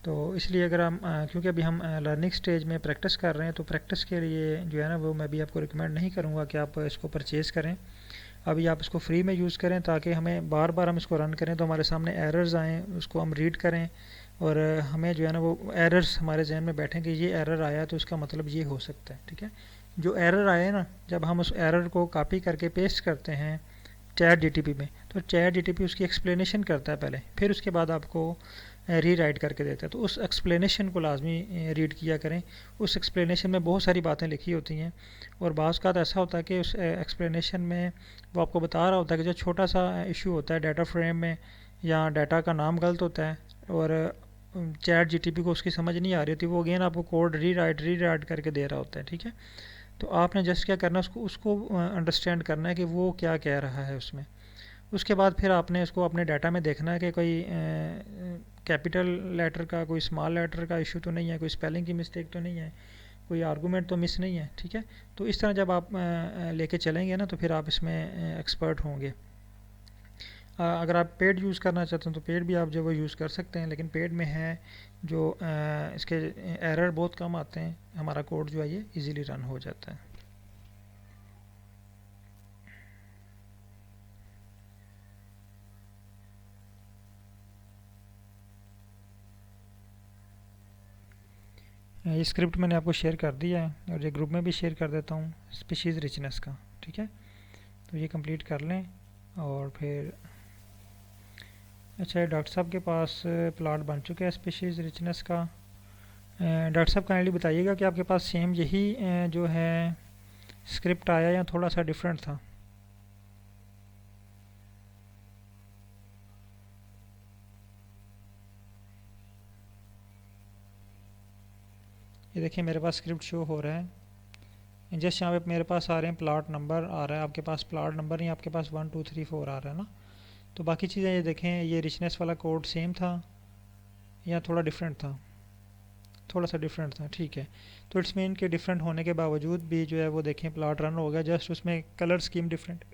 तो इसलिए अगर हम क्योंकि अभी हम लर्निंग स्टेज में प्रैक्टिस कर रहे हैं, तो प्रैक्टिस के लिए जो है ना वो मैं भी आपको रिकमेंड नहीं करूँगा कि आप इसको परचेज़ करें। अभी आप इसको फ्री में यूज़ करें ताकि हमें बार बार हम इसको रन करें तो हमारे सामने एरर्स आएँ, उसको हम रीड करें और हमें जो है ना वो एरर्स हमारे जहन में बैठें कि ये एरर आया तो इसका मतलब ये हो सकता है। ठीक है, जो एरर आए ना, जब हम उस एरर को कॉपी करके पेस्ट करते हैं चैट जीटीपी में, तो चैट जीटीपी उसकी एक्सप्लेनेशन करता है पहले, फिर उसके बाद आपको री राइट करके देता है। तो उस एक्सप्लेनेशन को लाजमी रीड किया करें। उस एक्सप्लेनेशन में बहुत सारी बातें लिखी होती हैं और बाज़ का ऐसा होता है कि उस एक्सप्लेनेशन में वो आपको बता रहा होता है कि जो छोटा सा इशू होता है डाटा फ्रेम में या डाटा का नाम गलत होता है और चैट जीटीपी को उसकी समझ नहीं आ रही होती, वो अगेन आपको कोड री राइट करके दे रहा होता है। ठीक है, तो आपने जस्ट क्या करना है, उसको उसको अंडरस्टैंड करना है कि वो क्या कह रहा है उसमें। उसके बाद फिर आपने इसको अपने डाटा में देखना है कि कोई कैपिटल लेटर का, कोई स्मॉल लेटर का इशू तो नहीं है, कोई स्पेलिंग की मिस्टेक तो नहीं है, कोई आर्गूमेंट तो मिस नहीं है। ठीक है, तो इस तरह जब आप लेके चलेंगे ना तो फिर आप इसमें एक्सपर्ट होंगे। अगर आप पेड यूज़ करना चाहते हैं तो पेड भी आप जो वो यूज़ कर सकते हैं, लेकिन पेड में है जो इसके एरर बहुत कम आते हैं, हमारा कोड जो है ये इजीली रन हो जाता है। ये स्क्रिप्ट मैंने आपको शेयर कर दिया है और ये ग्रुप में भी शेयर कर देता हूँ स्पीशीज़ रिचनेस का। ठीक है, तो ये कंप्लीट कर लें और फिर अच्छा, डॉक्टर साहब के पास प्लॉट बन चुका है स्पीशीज़ रिचनेस का। डॉक्टर साहब काइंडली बताइएगा कि आपके पास सेम यही जो है स्क्रिप्ट आया या थोड़ा सा डिफरेंट था। ये देखिए मेरे पास स्क्रिप्ट शो हो रहा है, जस्ट यहाँ पे मेरे पास आ रहे हैं प्लॉट नंबर आ रहा है, आपके पास प्लॉट नंबर नहीं, आपके पास 1 2 3 4 आ रहा है ना। तो बाकी चीज़ें ये देखें, ये रिचनेस वाला कोड सेम था या थोड़ा डिफरेंट था? थोड़ा सा डिफरेंट था। ठीक है, तो इट्स मीन के डिफरेंट होने के बावजूद भी जो है वो देखें प्लॉट रन हो गया, जस्ट उसमें कलर स्कीम डिफरेंट,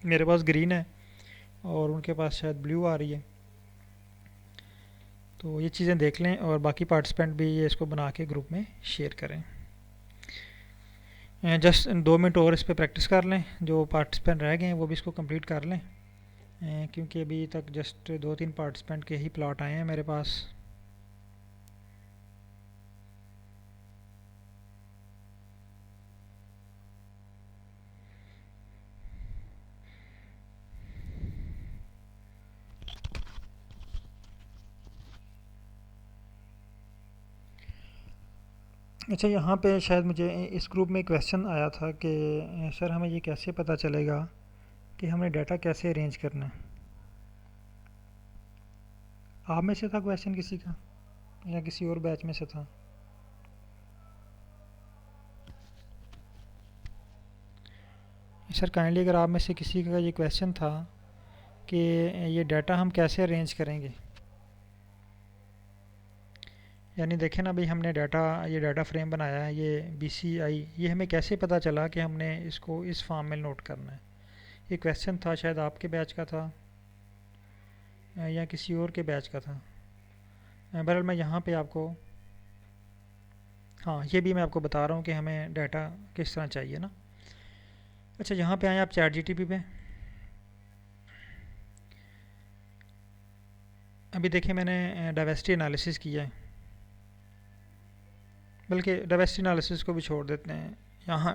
मेरे पास ग्रीन है और उनके पास शायद ब्लू आ रही है। तो ये चीज़ें देख लें और बाकी पार्टिसिपेंट भी ये इसको बना के ग्रुप में शेयर करें। जस्ट 2 मिनट और इस पर प्रैक्टिस कर लें, जो पार्टिसिपेंट रह गए हैं वो भी इसको कंप्लीट कर लें, क्योंकि अभी तक जस्ट 2 3 पार्टिसिपेंट के ही प्लॉट आए हैं मेरे पास। अच्छा, यहाँ पे शायद मुझे इस ग्रुप में क्वेश्चन आया था कि सर हमें ये कैसे पता चलेगा कि हमें डाटा कैसे अरेंज करना है। आप में से था क्वेश्चन किसी का या किसी और बैच में से था? सर काइंडली अगर आप में से किसी का ये क्वेश्चन था कि ये डाटा हम कैसे अरेंज करेंगे, यानी देखें ना भाई, हमने डाटा, ये डाटा फ्रेम बनाया है, ये BCI, ये हमें कैसे पता चला कि हमने इसको इस फॉर्म में नोट करना है? ये क्वेश्चन था, शायद आपके बैच का था या किसी और के बैच का था। बहरहाल मैं यहाँ पे आपको, हाँ ये भी मैं आपको बता रहा हूँ कि हमें डाटा किस तरह चाहिए ना। अच्छा, यहाँ पे आए आप चैट जीटीपी पे। अभी देखिए मैंने डाइवर्सिटी एनालिसिस किया है, बल्कि डाइवर्सिटी एनालिसिस को भी छोड़ देते हैं, यहाँ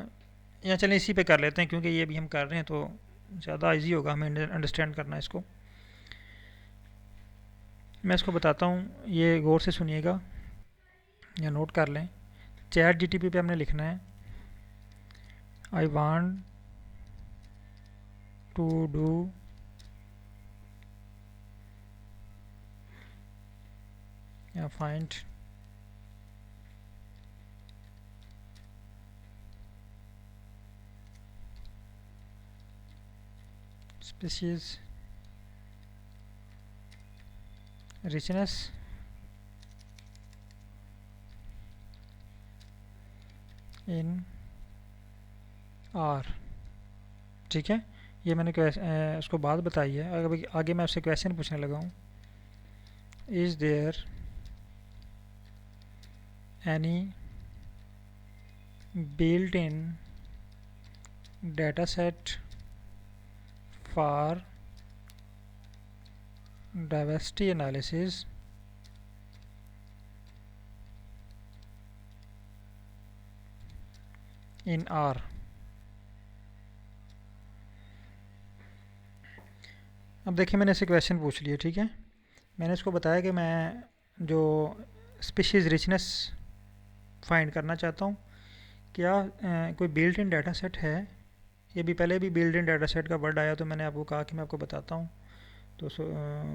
यहाँ चलें इसी पे कर लेते हैं क्योंकि ये भी हम कर रहे हैं तो ज़्यादा इजी होगा हमें अंडरस्टैंड करना इसको। मैं इसको बताता हूँ, ये गौर से सुनिएगा या नोट कर लें। चैट जीटीपी पे हमने लिखना है आई वांट टू डू या find species richness in R। ठीक है, ये मैंने उसको बात बताई है। अगर आगे मैं उससे क्वेश्चन पूछने लगा हूँ, is there any built in data set for diversity analysis in R। अब देखिए मैंने ऐसे क्वेश्चन पूछ लिए, ठीक है। मैंने इसको बताया कि मैं जो स्पीशीज़ रिचनेस फाइंड करना चाहता हूँ, क्या कोई बिल्ट इन डाटा सेट है। ये भी पहले भी बिल्ट इन डाटा सेट का वर्ड आया तो मैंने आपको कहा कि मैं आपको बताता हूँ, तो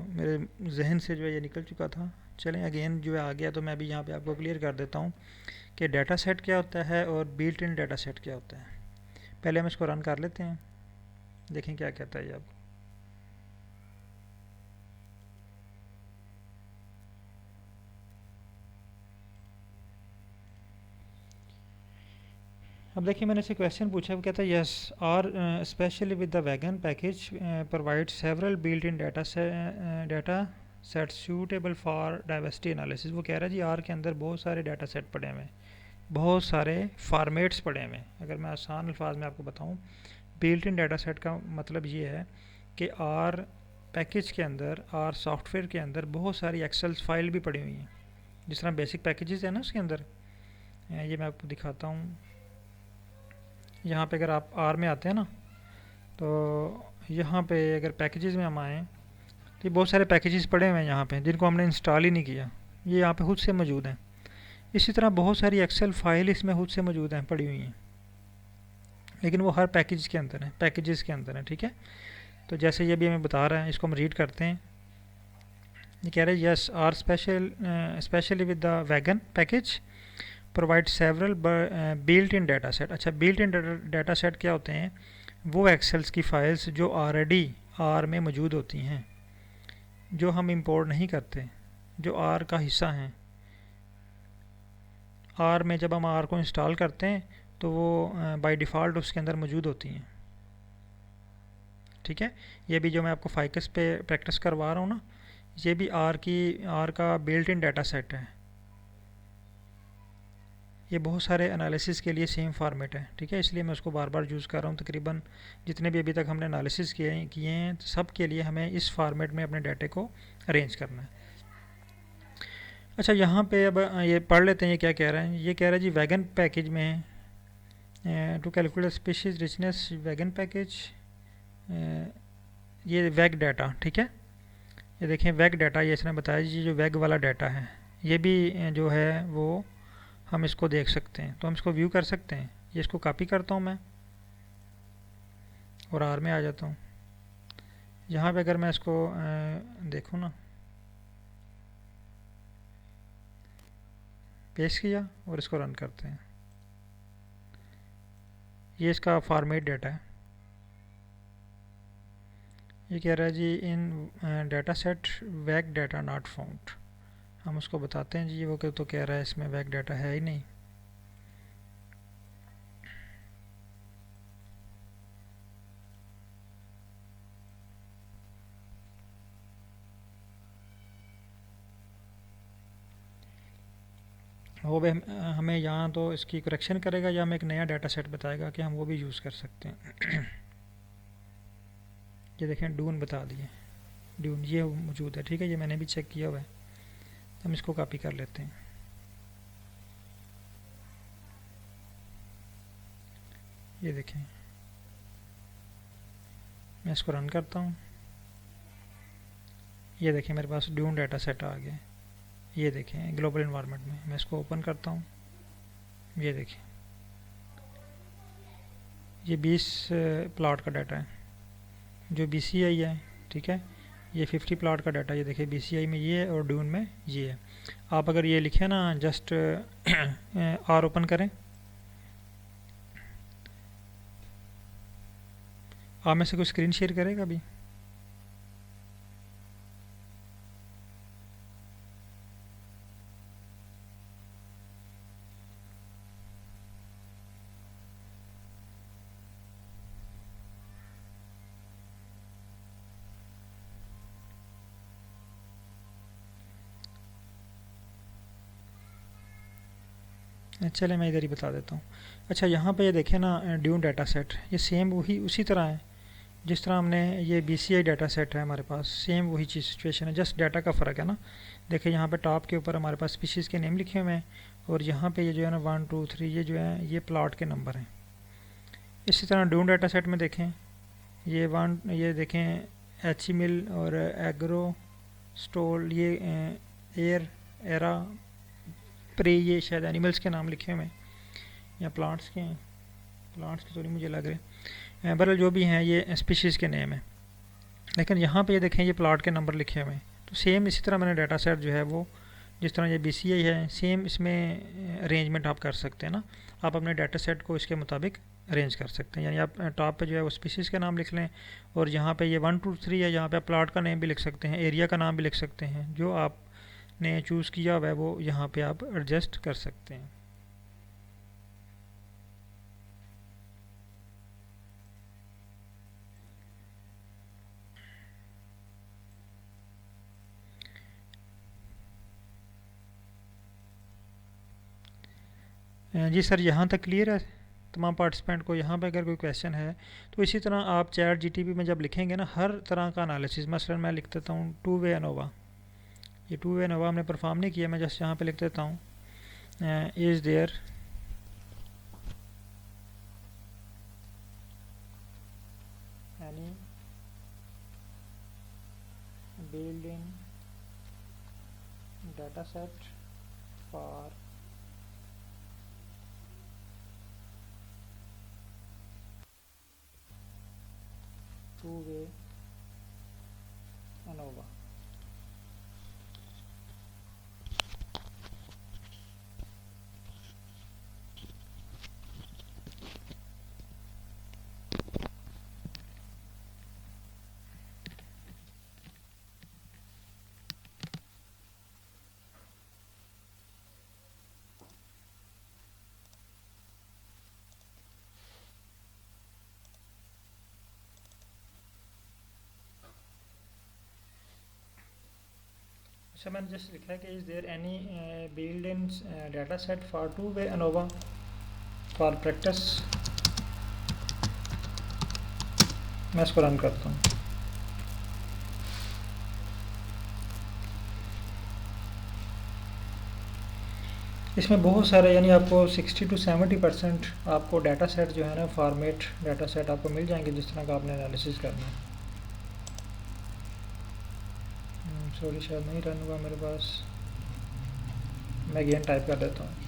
मेरे जहन से जो है ये निकल चुका था। चलें अगेन जो है आ गया, तो मैं अभी यहाँ पे आपको क्लियर कर देता हूँ कि डाटा सेट क्या होता है और बिल्ट इन डाटा सेट क्या होता है। पहले हम इसको रन कर लेते हैं, देखें क्या कहता है ये आपको। अब देखिए मैंने से क्वेश्चन पूछा, वो कहता है yes R especially with the vegan package provide several built in data set suitable for diversity analysis. वो कह रहा है जी आर के अंदर बहुत सारे डाटा सेट पड़े हुए हैं, बहुत सारे फॉर्मेट्स पड़े हुए हैं। अगर मैं आसान अल्फाज में आपको बताऊं, बिल्ट इन डाटा सेट का मतलब ये है कि आर पैकेज के अंदर, आर सॉफ्टवेयर के अंदर बहुत सारी एक्सेल फाइल भी पड़ी हुई हैं। जिस तरह बेसिक पैकेजेस है ना उसके अंदर, ये मैं आपको दिखाता हूँ। यहाँ पे अगर आप आर में आते हैं ना, तो यहाँ पे अगर पैकेजेस में हम आएँ तो ये बहुत सारे पैकेजेस पड़े हुए हैं यहाँ पे, जिनको हमने इंस्टॉल ही नहीं किया, ये यहाँ पे खुद से मौजूद हैं। इसी तरह बहुत सारी एक्सेल फाइल इसमें खुद से मौजूद हैं, पड़ी हुई हैं, लेकिन वो हर पैकेज के अंदर है, पैकेजेस के अंदर है, ठीक है। तो जैसे ये भी हमें बता रहा है, इसको हम रीड करते हैं। ये कह रहे हैं yes R especially with the vegan package provide several built in data set. अच्छा, बिल्ट इन डाटा सेट क्या होते हैं? वो एक्सेल्स की फाइल्स जो ऑलरेडी आर में मौजूद होती हैं, जो हम इंपोर्ट नहीं करते, जो आर का हिस्सा हैं। आर में जब हम आर को इंस्टॉल करते हैं तो वो बाय डिफ़ॉल्ट उसके अंदर मौजूद होती हैं, ठीक है। ये भी जो मैं आपको फाइकस पे प्रैक्टिस करवा रहा हूँ ना, ये भी आर का बिल्ट इन डाटा सेट है। ये बहुत सारे एनालिसिस के लिए सेम फार्मेट है, ठीक है, इसलिए मैं उसको बार बार यूज़ कर रहा हूँ। तकरीबन जितने भी अभी तक हमने एनालिसिस किए हैं, सब के लिए हमें इस फार्मेट में अपने डाटे को अरेंज करना है। अच्छा, यहाँ पे अब ये पढ़ लेते हैं, ये क्या कह रहा है। ये कह रहा है जी वैगन पैकेज में to calculate species richness vegan package, ये वैग डाटा, ठीक है। ये देखें वैग डाटा, ये इसने बताया जी जो वैग वाला डाटा है, ये भी जो है वो हम इसको देख सकते हैं, तो हम इसको व्यू कर सकते हैं। ये इसको कॉपी करता हूँ मैं और आर में आ जाता हूँ। यहाँ पे अगर मैं इसको देखूँ ना, पेस्ट किया और इसको रन करते हैं, ये इसका फॉर्मेट डाटा है। ये कह रहा है जी इन डाटा सेट वैग डाटा नॉट फाउंड। हम उसको बताते हैं जी, वो तो कह रहा है इसमें वैग डाटा है ही नहीं। वो भी हमें यहाँ तो इसकी करेक्शन करेगा या हमें एक नया डाटा सेट बताएगा कि हम वो भी यूज़ कर सकते हैं। ये देखें डून बता दिए, ड्यून ये मौजूद है, ठीक है, ये मैंने भी चेक किया हुआ है। हम इसको कॉपी कर लेते हैं। ये देखें, मैं इसको रन करता हूँ। ये देखें मेरे पास ड्यून डाटा सेट आ गया। ये देखें ग्लोबल इन्वायरमेंट में, मैं इसको ओपन करता हूँ। ये देखें ये 20 प्लॉट का डाटा है जो BCI है, ठीक है। ये 50 प्लॉट का डाटा, ये देखिए BCI में ये है और ड्यून में ये है। आप अगर ये लिखें ना, जस्ट आर ओपन करें, आप में से कोई स्क्रीन शेयर करेगा अभी? चले मैं इधर ही बता देता हूँ। अच्छा, यहाँ पे ये देखें ना, ड्यून डाटा सेट, ये सेम वही उसी तरह है जिस तरह हमने ये BCI डाटा सेट है हमारे पास, सेम वही चीज़ सिचुएशन है, जस्ट डाटा का फ़र्क है ना। देखिए यहाँ पे टॉप के ऊपर हमारे पास स्पीशीज़ के नेम लिखे हुए हैं, और यहाँ पे ये जो है ना 1 2 3 ये जो है ये प्लॉट के नंबर हैं। इसी तरह ड्यून डाटा सेट में देखें, ये देखें एची मिल और एग्रो स्टोल, ये एयर एरा प्रे, ये शायद एनिमल्स के नाम लिखे हुए हैं या प्लांट्स के हैं, प्लांट्स के तो नहीं मुझे लग रहे, बहरहाल जो भी हैं ये स्पीशीज़ के नेम है। लेकिन यहाँ पे ये देखें ये प्लॉट के नंबर लिखे हुए हैं। तो सेम इसी तरह मैंने डाटा सेट जो है वो, जिस तरह ये BCI है, सेम इसमें अरेंजमेंट आप कर सकते हैं ना। आप अपने डाटा सेट को इसके मुताबिक अरेंज कर सकते हैं, यानी आप टॉप पे जो है वो स्पीशीज़ का नाम लिख लें, और यहाँ पे ये 1 2 3 है, यहाँ पे आप प्लॉट का नेम भी लिख सकते हैं, एरिया का नाम भी लिख सकते हैं, जो आपने चूज़ किया हुआ है वो यहाँ पे आप एडजस्ट कर सकते हैं। जी सर, यहाँ तक क्लियर है तमाम पार्टिसिपेंट को? यहाँ पे अगर कोई क्वेश्चन है तो इसी तरह आप चैट GTP में जब लिखेंगे ना हर तरह का एनालिसिस, मसलन मैं लिख देता हूँ 2 वे एनोवा, ये 2 वे एनोवा हमने परफॉर्म नहीं किया, मैं जस्ट यहाँ पे लिख देता हूँ is there any build in data set for two way ANOVA. अच्छा, मैंने जस्ट लिखा है कि is there any build in data set for 2 way ANOVA for practice. मैं इसको रन करता हूँ। इसमें बहुत सारे, यानी आपको 60 to 70% आपको डाटा सेट जो है ना, फॉर्मेट डाटा सेट आपको मिल जाएंगे जिस तरह का आपने एनालिसिस करना है। सॉरी, शायद नहीं रन हुआ मेरे पास, मैं अगेन टाइप कर देता हूँ।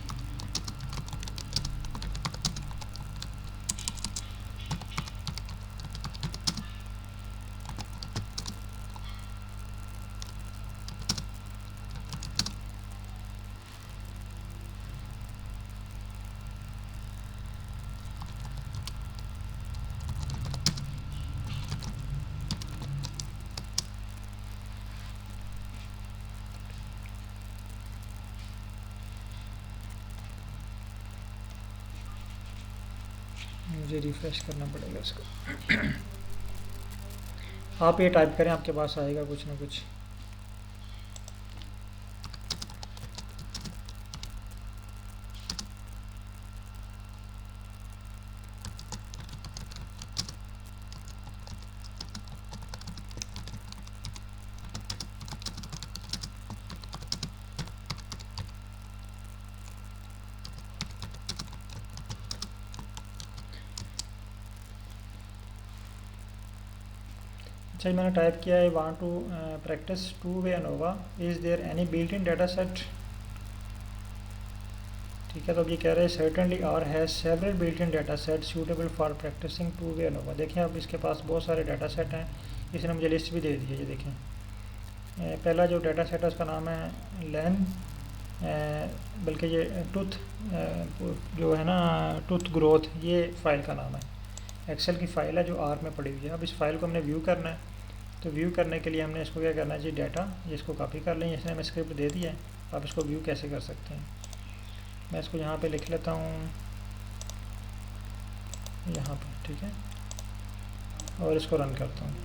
मुझे रिफ्रेश करना पड़ेगा इसको। आप ये टाइप करें, आपके पास आएगा कुछ ना कुछ। अच्छा, मैंने टाइप किया है want to practice 2 way ANOVA, is there any built in data set. ठीक है, तो अब ये कह रहे हैं certainly R has several built in data set suitable for practising 2 way ANOVA. देखें, अब इसके पास बहुत सारे डाटा सेट हैं, इसने मुझे लिस्ट भी दे दी है। ये देखें, पहला जो डाटा सेट है उसका नाम है लैन, बल्कि ये टूथ जो है ना, टूथ ग्रोथ, ये फ़ाइल का नाम है। एक्सेल की फ़ाइल है जो आर में पड़ी हुई है। अब इस फाइल को हमने व्यू करना है, तो व्यू करने के लिए हमने इसको क्या करना है जी, डाटा, ये इसको कॉपी कर लें, इसने हमें स्क्रिप्ट दे दिया है। आप इसको व्यू कैसे कर सकते हैं, मैं इसको यहाँ पे लिख लेता हूँ, यहाँ पे, ठीक है, और इसको रन करता हूँ।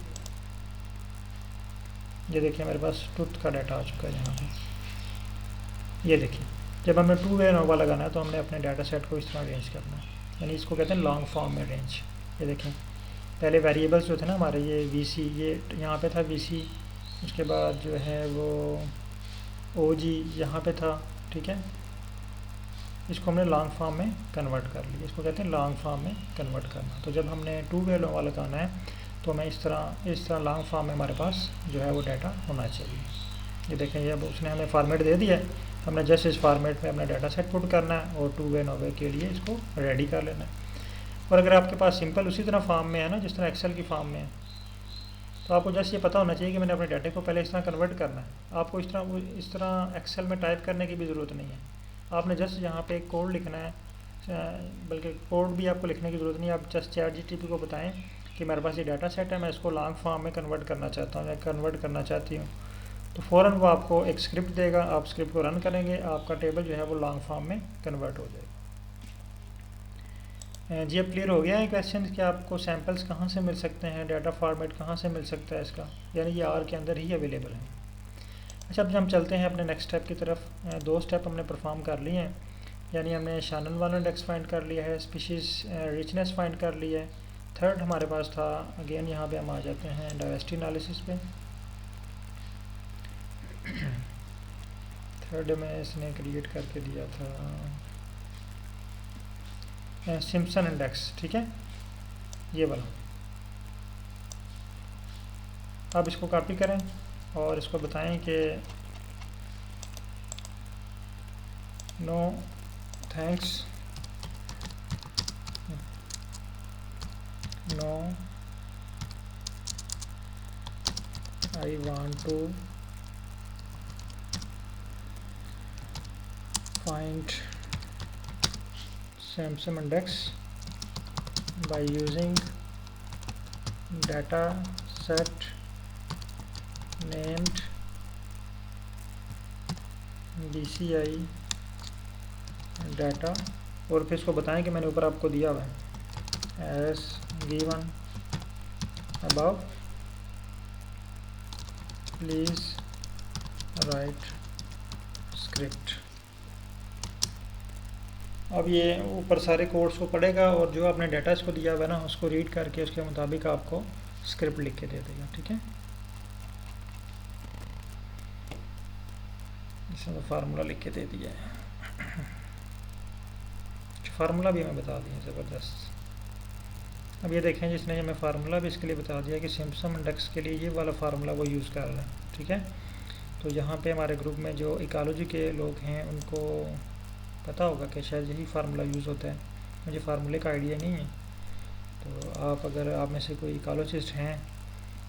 ये देखिए मेरे पास टूथ का डाटा आ चुका है यहाँ पे, ये देखिए। जब हमने 2 वे नोवा लगाना है तो हमने अपने डाटा सेट को इस तरह अरेंज करना है, यानी इसको कहते हैं लॉन्ग फॉर्म में अरेंज। ये देखें पहले वेरिएबल्स जो थे ना हमारे, ये वीसी, ये यहाँ पे था वीसी, उसके बाद जो है वो ओजी यहाँ पे था, ठीक है। इसको हमने लॉन्ग फॉर्म में कन्वर्ट कर लिया, इसको कहते हैं लॉन्ग फॉर्म में कन्वर्ट करना। तो जब हमने 2 वे नोवा लगाना है तो हमें इस तरह लॉन्ग फॉर्म में हमारे पास जो है वो डाटा होना चाहिए। ये देखें ये अब उसने हमें फॉर्मेट दे दिया है, हमने जस्ट इस फॉर्मेट में अपना डाटा सेट पुट करना है और 2 वे नोवे के लिए इसको रेडी कर लेना है। और अगर आपके पास सिंपल उसी तरह फॉर्म में है ना, जिस तरह एक्सेल की फॉर्म में है, तो आपको जस्ट ये पता होना चाहिए कि मैंने अपने डाटे को पहले इस तरह कन्वर्ट करना है। आपको इस तरह एक्सेल में टाइप करने की भी ज़रूरत नहीं है, आपने जस्ट यहाँ पे एक कोड लिखना है, बल्कि कोड भी आपको लिखने की ज़रूरत नहीं है। आप जस्ट ChatGPT को बताएं कि मेरे पास ये डाटा सेट है, मैं इसको लॉन्ग फॉर्म में कन्वर्ट करना चाहता हूँ या कन्वर्ट करना चाहती हूँ, तो फ़ौरन वो आपको एक स्क्रिप्ट देगा, आप स्क्रिप्ट को रन करेंगे, आपका टेबल जो है वो लॉन्ग फॉर्म में कन्वर्ट हो जाएगा। जी अब क्लियर हो गया है क्वेश्चन कि आपको सैम्पल्स कहाँ से मिल सकते हैं, डाटा फॉर्मेट कहाँ से मिल सकता है इसका, यानी ये R के अंदर ही अवेलेबल है। अच्छा अब हम चलते हैं अपने नेक्स्ट स्टेप की तरफ। 2 स्टेप हमने परफॉर्म कर लिए हैं, यानी हमने शैनन वाला इंडेक्स फाइंड कर लिया है, स्पीशीज़ रिचनेस फाइंड कर लिया है। थर्ड हमारे पास था, अगेन यहाँ पे हम आ जाते हैं डाइवर्सिटी एनालिसिस पे। थर्ड में इसने क्रिएट करके दिया था सिम्पसन इंडेक्स, ठीक है, ये वाला। आप इसको कॉपी करें और इसको बताएं कि no thanks, no I want to find Simpson index by using data set named DCI data, और फिर इसको बताएं कि मैंने ऊपर आपको दिया हुआ है as given above, please write script। अब ये ऊपर सारे कोड्स को पढ़ेगा और जो आपने डाटा इसको दिया हुआ है ना, उसको रीड करके उसके मुताबिक आपको स्क्रिप्ट लिख के दे देगा, ठीक है। इसमें फार्मूला लिख के दे दिया है, फार्मूला भी हमें बता दिया ज़बरदस्त। अब ये देखें जिसने हमें फार्मूला भी इसके लिए बता दिया कि सिम्पसन इंडेक्स के लिए ये वाला फार्मूला वो यूज़ कर रहा है, ठीक है। तो यहाँ पे हमारे ग्रुप में जो इकोलॉजी के लोग हैं उनको पता होगा कि शायद यही फार्मूला यूज़ होता है, मुझे फार्मूले का आइडिया नहीं है। तो अगर आप में से कोई इकोलॉजिस्ट हैं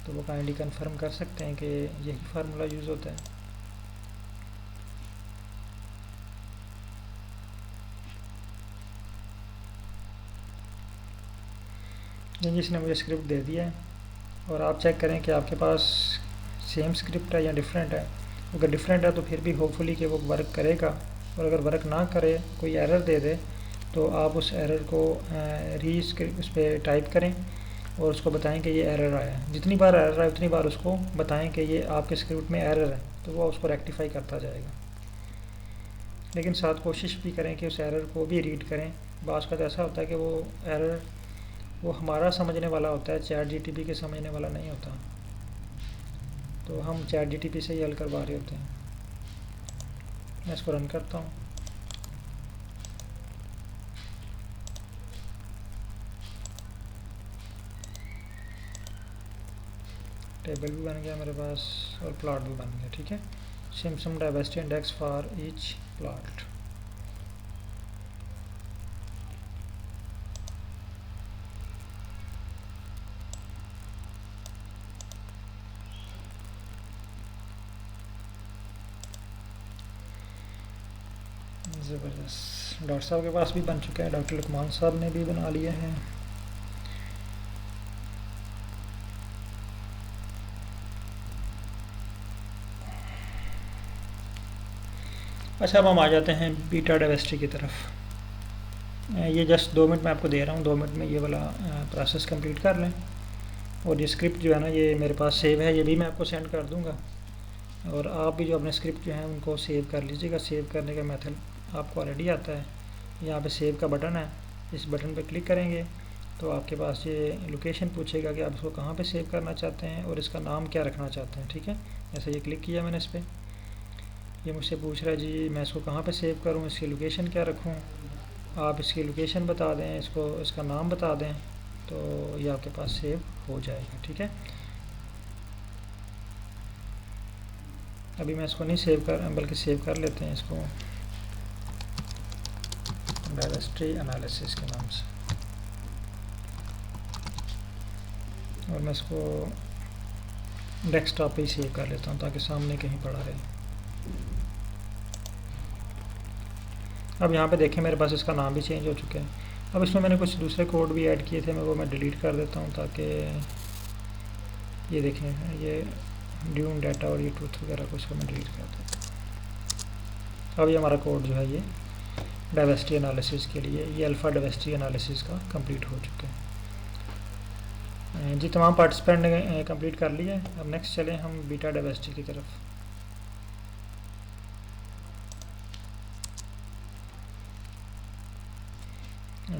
तो वो काइंडली कंफर्म कर सकते हैं कि यही फार्मूला यूज़ होता है। जिसने मुझे स्क्रिप्ट दे दिया है, और आप चेक करें कि आपके पास सेम स्क्रिप्ट है या डिफरेंट है। अगर डिफरेंट है तो फिर भी होपफुली कि वो वर्क करेगा, और अगर वर्क ना करे, कोई एरर दे दे, तो आप उस एरर को उस पर टाइप करें और उसको बताएं कि ये एरर आया है। जितनी बार एरर आए उतनी बार उसको बताएं कि ये आपके स्क्रिप्ट में एरर है, तो वो उसको रेक्टिफाई करता जाएगा। लेकिन साथ कोशिश भी करें कि उस एरर को भी रीड करें। बाज़ का तो ऐसा होता है कि वो एरर वो हमारा समझने वाला होता है, ChatGPT के समझने वाला नहीं होता, तो हम ChatGPT से ही हल करवा रहे होते हैं। मैं इसको रन करता हूँ। टेबल भी बन गया मेरे पास और प्लॉट भी बन गया, ठीक है। Simpson diversity index for each plot. ज़बरदस्त। डॉक्टर साहब के पास भी बन चुका है, डॉक्टर लुकमान साहब ने भी बना लिया है। अच्छा अब हम आ जाते हैं बीटा डाइवर्सिटी की तरफ। ये जस्ट 2 मिनट में आपको दे रहा हूँ, 2 मिनट में ये वाला प्रोसेस कंप्लीट कर लें। और ये स्क्रिप्ट जो है ना, ये मेरे पास सेव है, ये भी मैं आपको सेंड कर दूँगा। और आप भी जो अपने स्क्रिप्ट जो हैं उनको सेव कर लीजिएगा। सेव करने का मेथड आपको ऑलरेडी आता है। यहाँ पे सेव का बटन है, इस बटन पे क्लिक करेंगे तो आपके पास ये लोकेशन पूछेगा कि आप इसको कहाँ पे सेव करना चाहते हैं और इसका नाम क्या रखना चाहते हैं। ठीक है, जैसे ये क्लिक किया मैंने इस पर, ये मुझसे पूछ रहा है जी मैं इसको कहाँ पे सेव करूँ, इसकी लोकेशन क्या रखूँ। आप इसकी लोकेशन बता दें, इसको इसका नाम बता दें, तो ये आपके पास सेव हो जाएगा। ठीक है, अभी मैं इसको नहीं सेव कर, बल्कि सेव कर लेते हैं इसको डायरेक्टरी एनालिसिस के नाम से, और मैं इसको डेस्कटॉप पे ही सेव कर लेता हूँ ताकि सामने कहीं पड़ा रहे। अब यहाँ पे देखें मेरे पास इसका नाम भी चेंज हो चुका है। अब इसमें मैंने कुछ दूसरे कोड भी ऐड किए थे, मैं डिलीट कर देता हूँ ताकि ये देखें, ये ड्यून डाटा और ये ट्रूथ वगैरह को इसको मैं डिलीट कर देता हूँ। अब ये हमारा कोड जो है ये डाइवर्सिटी एनालिसिस के लिए, ये अल्फ़ा डाइवर्सिटी एनालिसिस का कंप्लीट हो चुका है जी। तमाम पार्टिसिपेंट ने कंप्लीट कर लिया है। अब नेक्स्ट चलें हम बीटा डाइवर्सिटी की तरफ।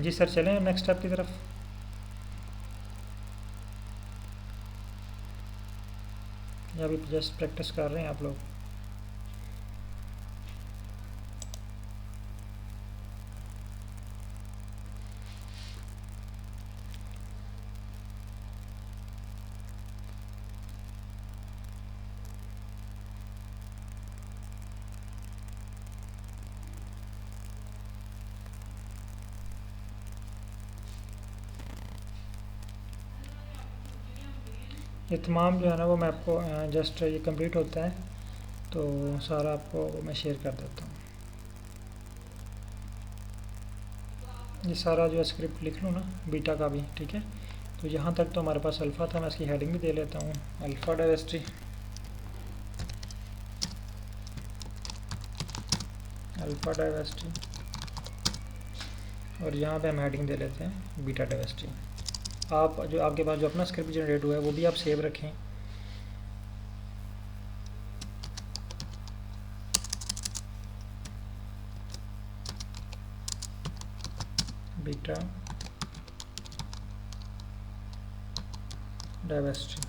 जी सर, चलें नेक्स्ट स्टेप की तरफ। या अभी जस्ट प्रैक्टिस कर रहे हैं आप लोग। ये तमाम जो है ना वो मैं आपको जस्ट ये कंप्लीट होता है तो सारा आपको मैं शेयर कर देता हूँ। ये सारा जो है स्क्रिप्ट लिख लूँ ना बीटा का भी, ठीक है। तो यहाँ तक तो हमारे पास अल्फ़ा था, मैं इसकी हेडिंग भी दे लेता हूँ, अल्फ़ा डाइवर्सिटी, अल्फ़ा डाइवर्सिटी, और यहाँ पे हम हेडिंग दे लेते हैं बीटा डाइवर्सिटी। आप जो आपके पास जो अपना स्क्रिप्ट जनरेट हुआ है वो भी आप सेव रखें। बीटा डाइवर्सिटी,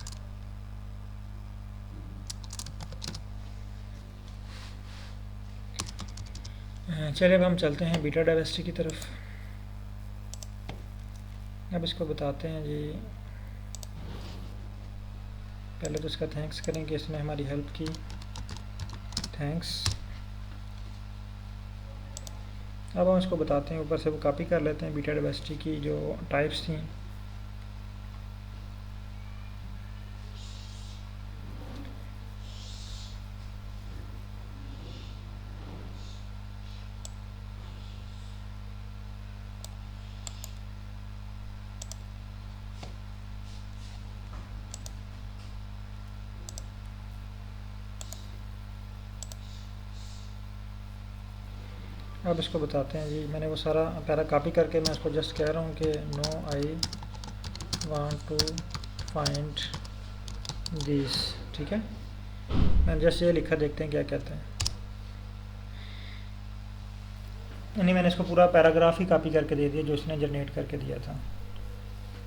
चलिए अब हम चलते हैं बीटा डाइवर्सिटी की तरफ। अब इसको बताते हैं जी, पहले तो इसका थैंक्स करें कि इसने हमारी हेल्प की, थैंक्स। अब हम इसको बताते हैं, ऊपर से वो कॉपी कर लेते हैं बीटा डाइवर्सिटी की जो टाइप्स थी। अब इसको बताते हैं जी, मैंने वो सारा पैरा कॉपी करके मैं इसको जस्ट कह रहा हूँ कि no I want to find this, ठीक है। मैंने जस्ट ये लिखा, देखते हैं क्या कहते हैं। नहीं, मैंने इसको पूरा पैराग्राफ ही कॉपी करके दे दिया जो इसने जनरेट करके दिया था।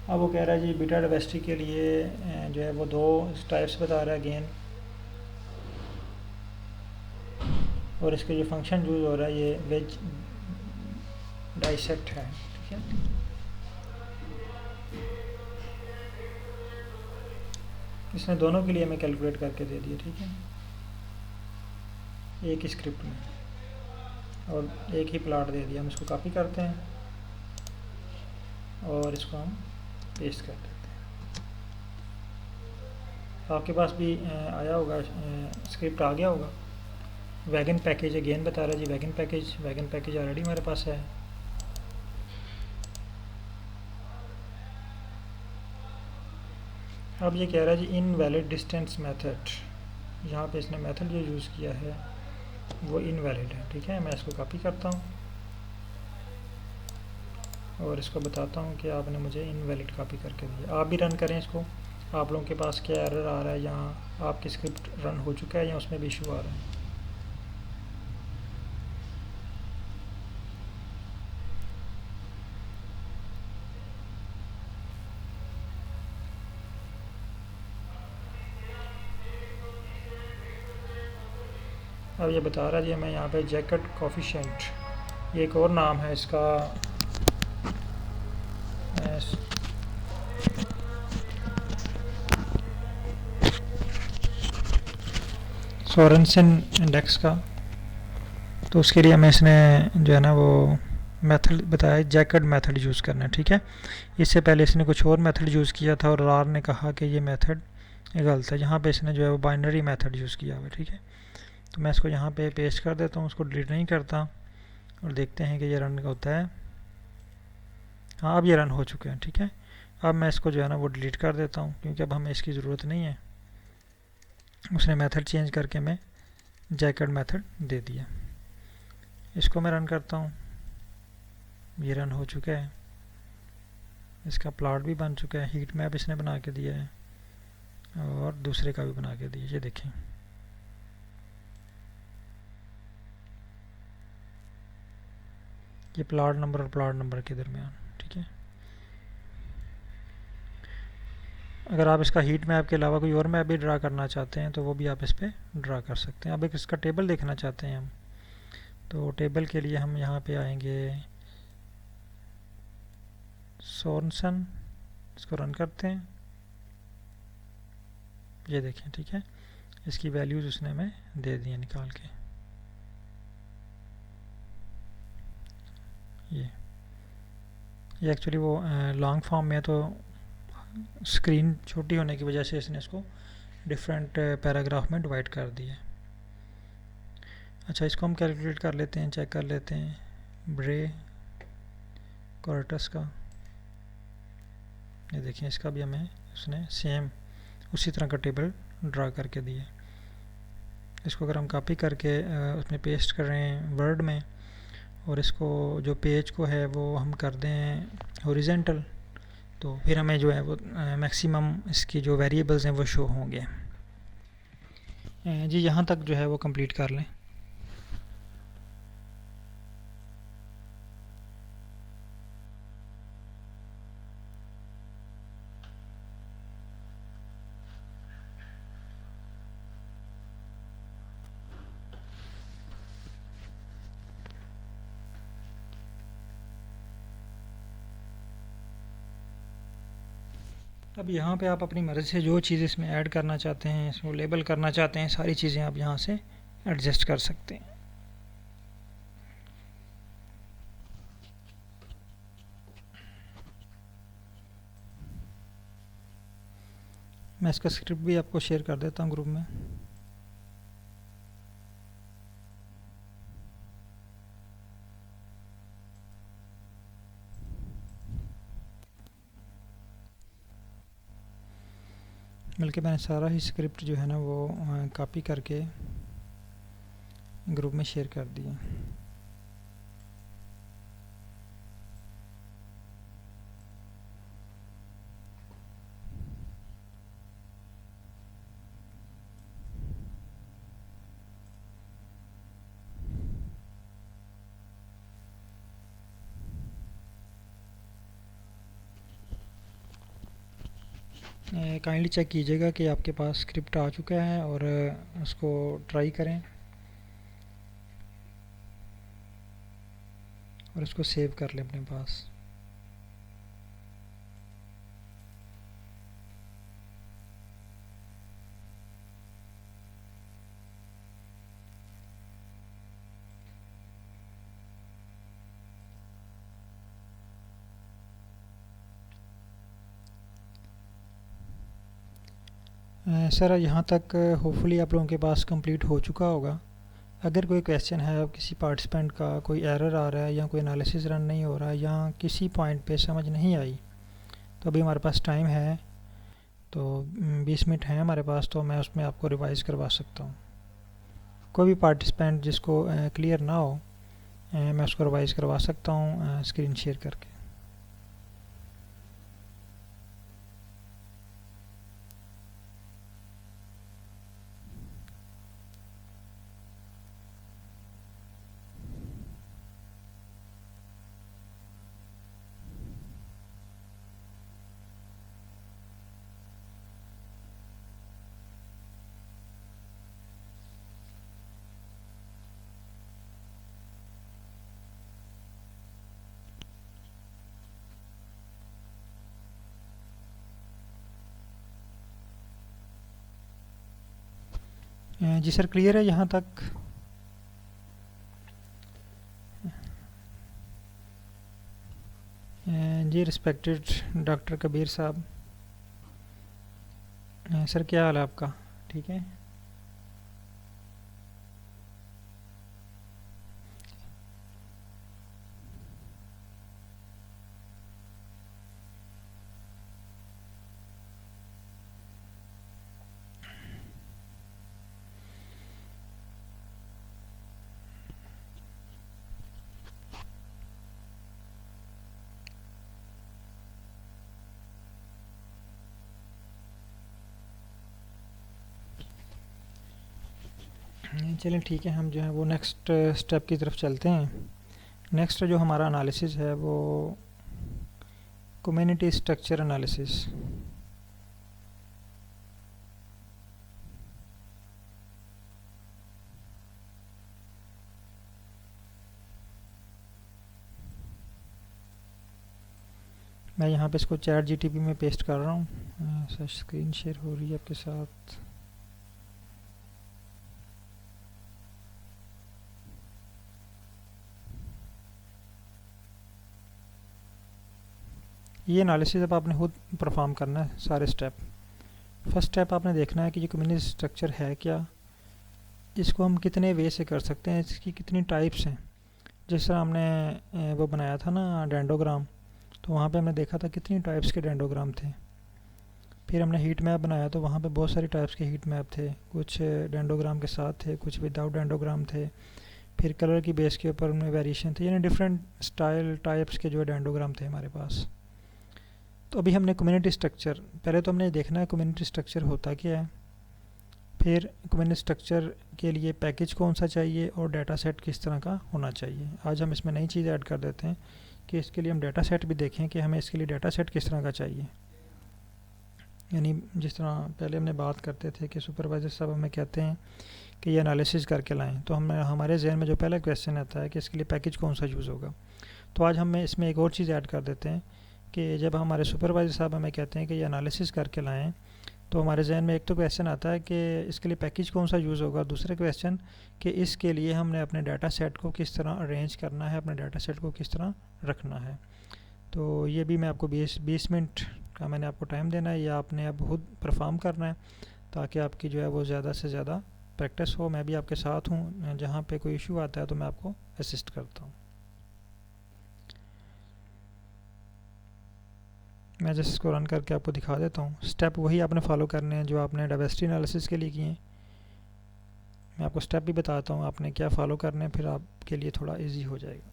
अब वो कह रहा है जी बीटा डाइवर्सिटी के लिए जो है वो दो टाइप्स बता रहा है अगेन, और इसके जो फंक्शन यूज़ हो रहा है ये वेज डाइसेक्ट है, ठीक है। इसने दोनों के लिए हमें कैलकुलेट करके दे दिया, ठीक है, एक ही स्क्रिप्ट में, और एक ही प्लाट दे दिया। हम इसको कॉपी करते हैं और इसको हम पेस्ट कर देते हैं। आपके पास भी आया होगा, स्क्रिप्ट आ गया होगा। वैगन पैकेज अगेन बता रहा है जी, वैगन पैकेज ऑलरेडी हमारे पास है। अब ये कह रहा है जी इनवैलिड डिस्टेंस मेथड, यहाँ पे इसने मेथड जो यूज़ किया है वो इनवैलिड है, ठीक है। मैं इसको कॉपी करता हूँ और इसको बताता हूँ कि आपने मुझे इनवैलिड कॉपी करके दिया। आप भी रन करें इसको, आप लोगों के पास क्या एरर आ रहा है, यहाँ आपकी स्क्रिप्ट रन हो चुका है या उसमें भी इशू आ रहा है। अब ये बता रहा है जी हमें यहाँ पे जैकेट कोफिशिएंट, ये एक और नाम है इसका, सोरेनसन इंडेक्स का। तो उसके लिए हमें इसने जो है ना वो मेथड बताया, जैकेट मेथड यूज़ करना है, ठीक है। इससे पहले इसने कुछ और मेथड यूज़ किया था और रार ने कहा कि ये मेथड गलत है। यहाँ पे इसने जो है वो बाइनरी मेथड यूज़ किया हुआ है, ठीक है। तो मैं इसको यहाँ पे पेस्ट कर देता हूँ, उसको डिलीट नहीं करता और देखते हैं कि ये रन होता है। हाँ, अब ये रन हो चुके हैं, ठीक है। अब मैं इसको जो है ना वो डिलीट कर देता हूँ क्योंकि अब हमें इसकी ज़रूरत नहीं है। उसने मेथड चेंज करके मैं जैकेट मेथड दे दिया। इसको मैं रन करता हूँ, ये रन हो चुका है, इसका प्लॉट भी बन चुका है, हीट मैप इसने बना के दिया है और दूसरे का भी बना के दिया, ये देखें। ये प्लॉट नंबर और प्लॉट नंबर के दरमियान, ठीक है। अगर आप इसका हीट मैप के अलावा कोई और मैप भी ड्रा करना चाहते हैं तो वो भी आप इस पर ड्रा कर सकते हैं। अब एक इसका टेबल देखना चाहते हैं हम, तो टेबल के लिए हम यहाँ पे आएंगे, सोरेनसन, इसको रन करते हैं, ये देखें, ठीक है। इसकी वैल्यूज़ उसने हमें दे दी है निकाल के। ये एक्चुअली वो लॉन्ग फॉर्म में है, तो स्क्रीन छोटी होने की वजह से इसने इसको डिफरेंट पैराग्राफ में डिवाइड कर दिया। अच्छा, इसको हम कैलकुलेट कर लेते हैं, चेक कर लेते हैं ब्रे कॉर्टस का। ये देखिए, इसका भी हमें उसने सेम उसी तरह का टेबल ड्रा करके दिया। इसको अगर हम कॉपी करके उसमें पेस्ट कर रहे हैं वर्ड में, और इसको जो पेज को है वो हम कर दें हॉरिजेंटल, तो फिर हमें जो है वो मैक्सिमम इसकी जो वेरिएबल्स हैं वो शो होंगे। जी, यहाँ तक जो है वो कंप्लीट कर लें। अब यहाँ पे आप अपनी मर्ज़ी से जो चीज़ इसमें ऐड करना चाहते हैं, इसको लेबल करना चाहते हैं, सारी चीज़ें आप यहाँ से एडजस्ट कर सकते हैं। मैं इसका स्क्रिप्ट भी आपको शेयर कर देता हूँ ग्रुप में। बल्कि मैंने सारा ही स्क्रिप्ट जो है ना वो कॉपी करके ग्रुप में शेयर कर दिया। काइंडली चेक कीजिएगा कि आपके पास स्क्रिप्ट आ चुका है और उसको ट्राई करें और उसको सेव कर लें अपने पास। सर, यहाँ तक होपफुली आप लोगों के पास कंप्लीट हो चुका होगा। अगर कोई क्वेश्चन है किसी पार्टिसिपेंट का, कोई एरर आ रहा है या कोई एनालिसिस रन नहीं हो रहा है या किसी पॉइंट पे समझ नहीं आई, तो अभी हमारे पास टाइम है, तो 20 मिनट हैं हमारे पास, तो मैं उसमें आपको रिवाइज़ करवा सकता हूँ। कोई भी पार्टिसिपेंट जिसको क्लियर ना हो, मैं उसको रिवाइज़ करवा सकता हूँ स्क्रीन शेयर करके। जी सर, क्लियर है यहाँ तक? जी रिस्पेक्टेड डॉक्टर कबीर साहब, सर क्या हाल है आपका? ठीक है। चलें ठीक है, हम जो है वो नेक्स्ट स्टेप की तरफ चलते हैं। नेक्स्ट जो हमारा एनालिसिस है वो कम्युनिटी स्ट्रक्चर एनालिसिस। मैं यहाँ पे इसको चैट जीटीपी में पेस्ट कर रहा हूँ। सर स्क्रीन शेयर हो रही है आपके साथ। ये एनालिसिस अब आपने खुद परफॉर्म करना है सारे स्टेप। फर्स्ट स्टेप आपने देखना है कि ये कम्युनिटी स्ट्रक्चर है क्या, इसको हम कितने वे से कर सकते हैं, इसकी कितनी टाइप्स हैं। जिस तरह हमने वो बनाया था ना डेंडोग्राम, तो वहाँ पे हमने देखा था कितनी टाइप्स के डेंडोग्राम थे। फिर हमने हीट मैप बनाया तो वहाँ पे बहुत सारी टाइप्स के हीट मैप थे, कुछ डेंडोग्राम के साथ थे, कुछ विदाउट डेंडोग्राम थे। फिर कलर की बेस के ऊपर उनमें वेरिएशन थे, यानी डिफरेंट स्टाइल टाइप्स के जो डेंडोग्राम थे हमारे पास। तो अभी हमने कम्युनिटी स्ट्रक्चर, पहले तो हमने देखना है कम्युनिटी स्ट्रक्चर होता क्या है, फिर कम्युनिटी स्ट्रक्चर के लिए पैकेज कौन सा चाहिए और डाटा सेट किस तरह का होना चाहिए। आज हम इसमें नई चीज़ ऐड कर देते हैं कि इसके लिए हम डाटा सेट भी देखें कि हमें इसके लिए डाटा सेट किस तरह का चाहिए। यानी जिस तरह पहले हमने बात करते थे कि सुपरवाइज़र साहब हमें कहते हैं कि ये एनालिसिस करके लाएं, तो हमारे जहन में जो पहला क्वेश्चन आता है कि इसके लिए पैकेज कौन सा यूज़ होगा। तो आज हम इसमें एक और चीज़ ऐड कर देते हैं कि जब हमारे सुपरवाइज़र साहब हमें कहते हैं कि ये एनालिसिस करके लाएं, तो हमारे जहन में एक तो क्वेश्चन आता है कि इसके लिए पैकेज कौन सा यूज़ होगा, दूसरा क्वेश्चन कि इसके लिए हमने अपने डाटा सेट को किस तरह अरेंज करना है, अपने डाटा सेट को किस तरह रखना है। तो ये भी मैं आपको 20 मिनट का मैंने आपको टाइम देना है, या आपने अब खुद परफॉर्म करना है ताकि आपकी जो है वो ज़्यादा से ज़्यादा प्रैक्टिस हो। मैं भी आपके साथ हूँ, जहाँ पे कोई इशू आता है तो मैं आपको असिस्ट करता हूँ। मैं जस्ट इसको रन करके आपको दिखा देता हूँ। स्टेप वही आपने फॉलो करने हैं जो आपने डाइवर्सिटी एनालिसिस के लिए किए हैं। मैं आपको स्टेप भी बताता हूँ आपने क्या फ़ॉलो करने हैं, फिर आपके लिए थोड़ा इजी हो जाएगा।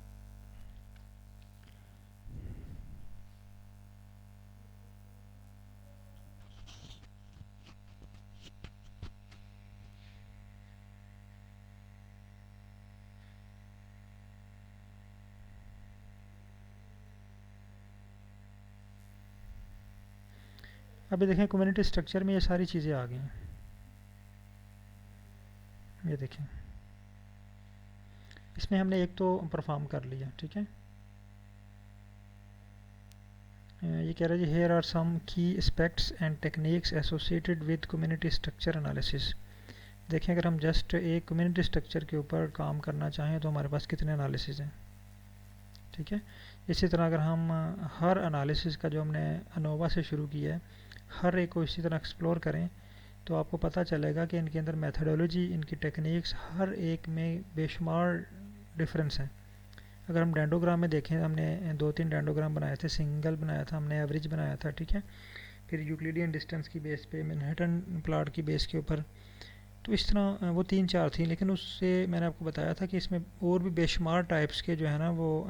अभी देखें कम्युनिटी स्ट्रक्चर में ये सारी चीज़ें आ गई हैं। ये देखें, इसमें हमने एक तो परफॉर्म कर लिया, ठीक है। ये कह रहा है जी हेयर आर सम की aspects and techniques associated with community structure analysis. देखें, अगर हम जस्ट एक कम्युनिटी स्ट्रक्चर के ऊपर काम करना चाहें तो हमारे पास कितने एनालिसिस हैं, ठीक है। इसी तरह अगर हम हर एनालिसिस का जो हमने अनोवा से शुरू किया है, हर एक को इसी तरह एक्सप्लोर करें तो आपको पता चलेगा कि इनके अंदर मेथडोलॉजी, इनकी टेक्निक्स हर एक में बेशुमार डिफरेंस है। अगर हम डेंडोग्राम में देखें, हमने 2-3 डेंडोग्राम बनाए थे, सिंगल बनाया था हमने, एवरेज बनाया था, ठीक है। फिर यूक्लिडियन डिस्टेंस की बेस पे, मैनहट्टन प्लॉट की बेस के ऊपर। तो इस तरह वो 3-4 थी, लेकिन उससे मैंने आपको बताया था कि इसमें और भी बेशुमार टाइप्स के जो है ना वो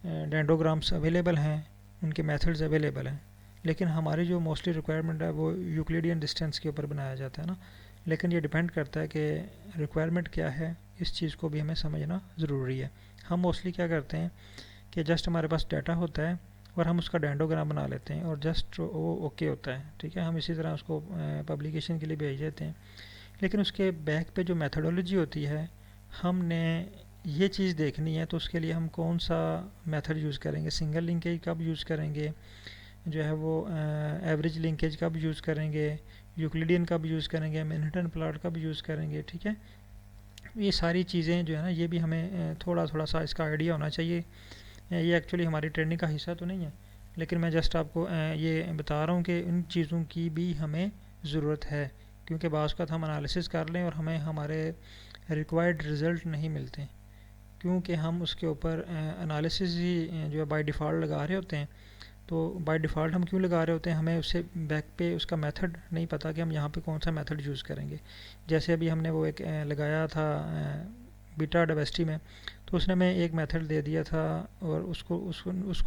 डेंडोग्राम्स अवेलेबल हैं, उनके मेथड्स अवेलेबल हैं। लेकिन हमारी जो मोस्टली रिक्वायरमेंट है वो यूक्लिडियन डिस्टेंस के ऊपर बनाया जाता है ना। लेकिन ये डिपेंड करता है कि रिक्वायरमेंट क्या है, इस चीज़ को भी हमें समझना ज़रूरी है। हम मोस्टली क्या करते हैं कि जस्ट हमारे पास डाटा होता है और हम उसका डेंडोग्राम बना लेते हैं और जस्ट वो ओके होता है, ठीक है। हम इसी तरह उसको पब्लिकेशन के लिए भेज देते हैं। लेकिन उसके बैक पे जो मेथडोलॉजी होती है, हमने ये चीज़ देखनी है तो उसके लिए हम कौन सा मेथड यूज़ करेंगे, सिंगल लिंकेज कब यूज़ करेंगे, जो है वो एवरेज लिंकेज कब यूज़ करेंगे, यूक्लिडियन का भी यूज़ करेंगे, मैनहट्टन प्लॉट का भी यूज़ करेंगे, ठीक है। ये सारी चीज़ें जो है ना, ये भी हमें थोड़ा थोड़ा सा इसका आइडिया होना चाहिए। ये एक्चुअली हमारी ट्रेनिंग का हिस्सा तो नहीं है, लेकिन मैं जस्ट आपको ये बता रहा हूँ कि इन चीज़ों की भी हमें ज़रूरत है, क्योंकि बाज़ का हम एनालिसिस कर लें और हमें हमारे रिक्वायर्ड रिज़ल्ट नहीं मिलते, क्योंकि हम उसके ऊपर एनालिसिस ही जो है बाय डिफ़ॉल्ट लगा रहे होते हैं। तो बाय डिफ़ॉल्ट हम क्यों लगा रहे होते हैं, हमें उससे बैक पे उसका मेथड नहीं पता कि हम यहाँ पे कौन सा मेथड यूज़ करेंगे। जैसे अभी हमने वो एक लगाया था बीटा डाइवर्सिटी में, तो उसने हमें एक मेथड दे दिया था और उसको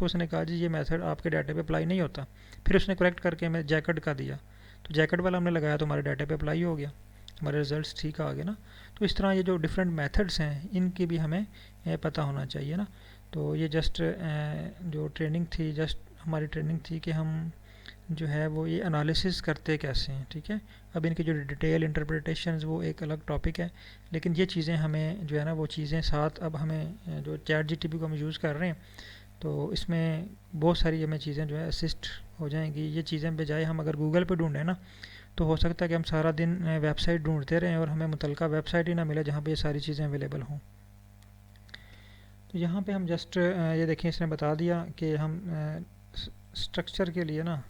उसने कहा जी ये मेथड आपके डाटा पे अप्लाई नहीं होता। फिर उसने करेक्ट करके हमें जैकेट का दिया, तो जैकेट वाला हमने लगाया तो हमारे डाटा पे अप्लाई हो गया, हमारे रिजल्ट्स ठीक आ गए ना। तो इस तरह ये जो डिफरेंट मेथड्स हैं इनकी भी हमें पता होना चाहिए ना। तो ये जस्ट जो ट्रेनिंग थी, जस्ट हमारी ट्रेनिंग थी कि हम जो है वो ये एनालिसिस करते कैसे हैं, ठीक है। अब इनकी जो डिटेल इंटरप्रिटेशंस वो एक अलग टॉपिक है, लेकिन ये चीज़ें हमें जो है ना वो चीज़ें साथ अब हमें जो चैट जीटीपी को हम यूज़ कर रहे हैं, तो इसमें बहुत सारी हमें चीज़ें जो है असिस्ट हो जाएंगी। ये चीज़ें बजाय हम अगर गूगल पे ढूंढें ना, तो हो सकता है कि हम सारा दिन वेबसाइट ढूंढते रहें और हमें मुतलका वेबसाइट ही ना मिले जहाँ पे ये सारी चीज़ें अवेलेबल हों। तो यहाँ पे हम जस्ट ये देखें, इसने बता दिया कि हम स्ट्रक्चर के लिए ना,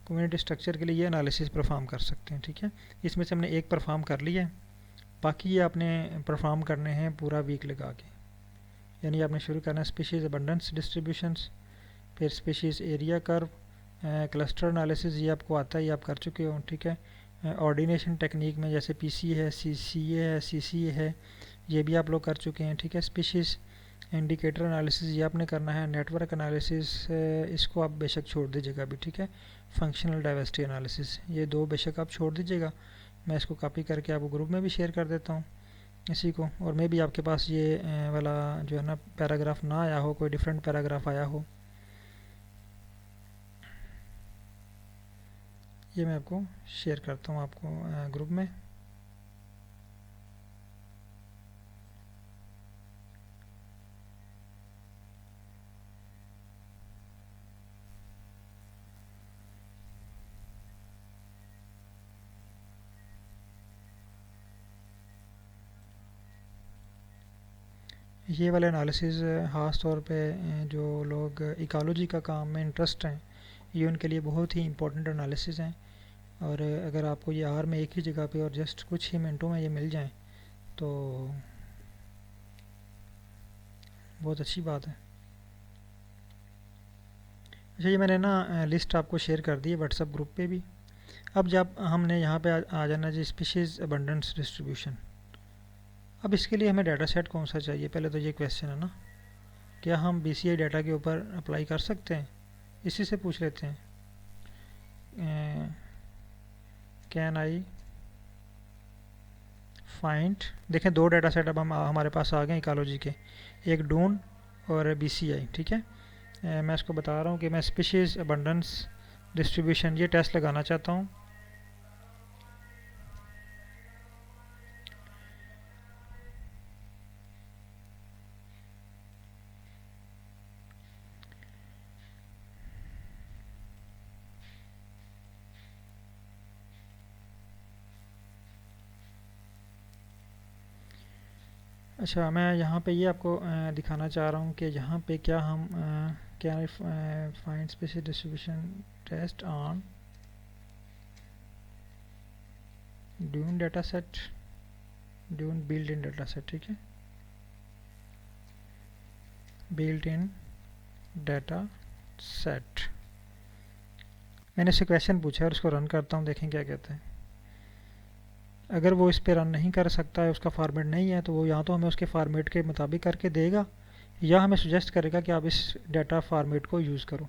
कम्युनिटी स्ट्रक्चर के लिए ये एनालिसिस परफॉर्म कर सकते हैं, ठीक है। इसमें से हमने एक परफॉर्म कर लिया है, बाकी ये आपने परफॉर्म करने हैं पूरा वीक लगा के। यानी आपने शुरू करना है स्पीशीज़ अबंडेंस डिस्ट्रीब्यूशंस, फिर species area curve, cluster analysis ये आपको आता है, ये आप कर चुके हो, ठीक है। ऑर्डिनेशन टेक्निक में जैसे पीसी है, सीसीए है, सीसीए है, ये भी आप लोग कर चुके हैं, ठीक है। स्पीशीज़ इंडिकेटर एनालिसिस ये आपने करना है। नेटवर्क एनालिसिस इसको आप बेशक छोड़ दीजिएगा अभी, ठीक है। फंक्शनल डाइवर्सिटी एनालिसिस ये दो बेशक आप छोड़ दीजिएगा। मैं इसको कॉपी करके आपको ग्रुप में भी शेयर कर देता हूँ इसी को, और मे भी आपके पास ये वाला जो है ना पैराग्राफ ना आया हो, कोई डिफरेंट पैराग्राफ आया हो, ये मैं आपको शेयर करता हूँ आपको ग्रुप में। ये वाले एनालिसिस ख़ास तौर पे जो लोग इकोलॉजी का काम में इंटरेस्ट हैं, ये उनके लिए बहुत ही इंपॉर्टेंट एनालिसिस हैं। और अगर आपको ये आर में एक ही जगह पे और जस्ट कुछ ही मिनटों में ये मिल जाएं तो बहुत अच्छी बात है। अच्छा, ये मैंने ना लिस्ट आपको शेयर कर दी है व्हाट्सएप ग्रुप पे भी। अब जब हमने यहाँ पे आ जाना जी स्पीशीज़ अबंडेंस डिस्ट्रीब्यूशन। अब इसके लिए हमें डाटा सेट कौन सा चाहिए, पहले तो ये क्वेश्चन है ना, क्या हम बीसीआई डाटा के ऊपर अप्लाई कर सकते हैं, इसी से पूछ लेते हैं। कैन आई फाइंड, देखें दो डाटा सेट अब हम हमारे पास आ गए इकोलॉजी के, एक डून और बीसीआई, ठीक है। मैं इसको बता रहा हूँ कि मैं स्पीशीज़ अबंडेंस डिस्ट्रीब्यूशन ये टेस्ट लगाना चाहता हूँ। अच्छा, मैं यहाँ पे ये आपको दिखाना चाह रहा हूँ कि यहाँ पे क्या हम क्या find species distribution test on dune data set, dune built in data set, ठीक है, बिल्ट इन डाटा सेट। मैंने इससे क्वेश्चन पूछा है और उसको रन करता हूँ, देखें क्या कहते हैं। अगर वो इस पर रन नहीं कर सकता है, उसका फॉर्मेट नहीं है, तो वो या तो हमें उसके फॉर्मेट के मुताबिक करके देगा या हमें सुजेस्ट करेगा कि आप इस डाटा फॉर्मेट को यूज़ करो।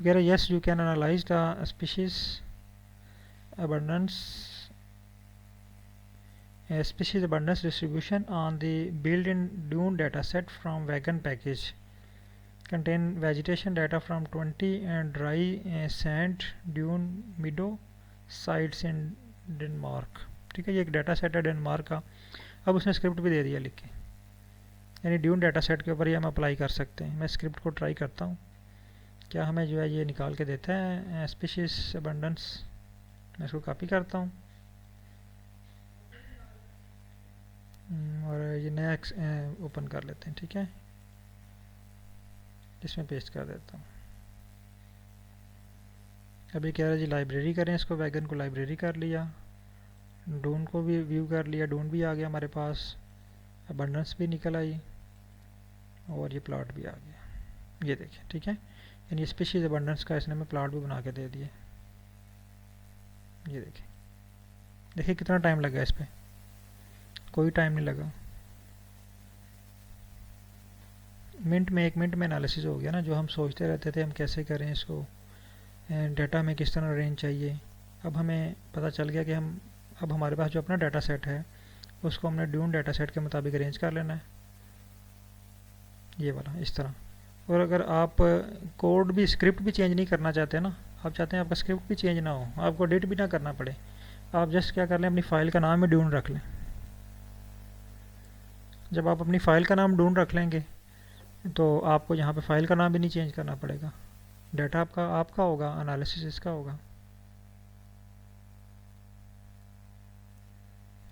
वगैरह yes you can analyse the species abundance distribution on the built-in dune dataset from wagon package contain vegetation data from 20 dry sand dune meadow sites in Denmark, ठीक है। ये एक डाटा सेट है Denmark का। अब उसने स्क्रिप्ट भी दे दिया लिख के, यानी ड्यून डाटा सेट के ऊपर ही हम अप्लाई कर सकते हैं। मैं स्क्रिप्ट को ट्राई करता हूँ, क्या हमें जो है ये निकाल के देता है स्पीशीज़ अबंडेंस। मैं इसको कॉपी करता हूँ और ये नया ओपन कर लेते हैं, ठीक है, इसमें पेस्ट कर देता हूँ। अभी कह रहा है जी लाइब्रेरी करें इसको, वैगन को लाइब्रेरी कर लिया, डून को भी व्यू कर लिया, डून भी आ गया हमारे पास, अबंडेंस भी निकल आई और ये प्लॉट भी आ गया, ये देखें, ठीक है। यानी स्पीशीज अबंडेंस का इसने हमें प्लॉट भी बना के दे दिए, ये देखें। देखिए कितना टाइम लगा इस पर, कोई टाइम नहीं लगा, मिनट में, 1 मिनट में एनालिसिस हो गया ना। जो हम सोचते रहते थे हम कैसे करें इसको, डाटा में किस तरह रेंज चाहिए, अब हमें पता चल गया कि हम अब हमारे पास जो अपना डाटा सेट है उसको हमने ड्यून डाटा सेट के मुताबिक अरेंज कर लेना है, ये वाला इस तरह। और अगर आप कोड भी, स्क्रिप्ट भी चेंज नहीं करना चाहते ना, आप चाहते हैं आपका स्क्रिप्ट भी चेंज ना हो, आपको एडिट भी ना करना पड़े, आप जस्ट क्या कर लें, अपनी फ़ाइल का नाम ही ड्यून रख लें। जब आप अपनी फ़ाइल का नाम ड्यून रख लेंगे तो आपको यहाँ पे फ़ाइल का नाम भी नहीं चेंज करना पड़ेगा, डाटा आपका होगा, एनालिसिस इसका होगा,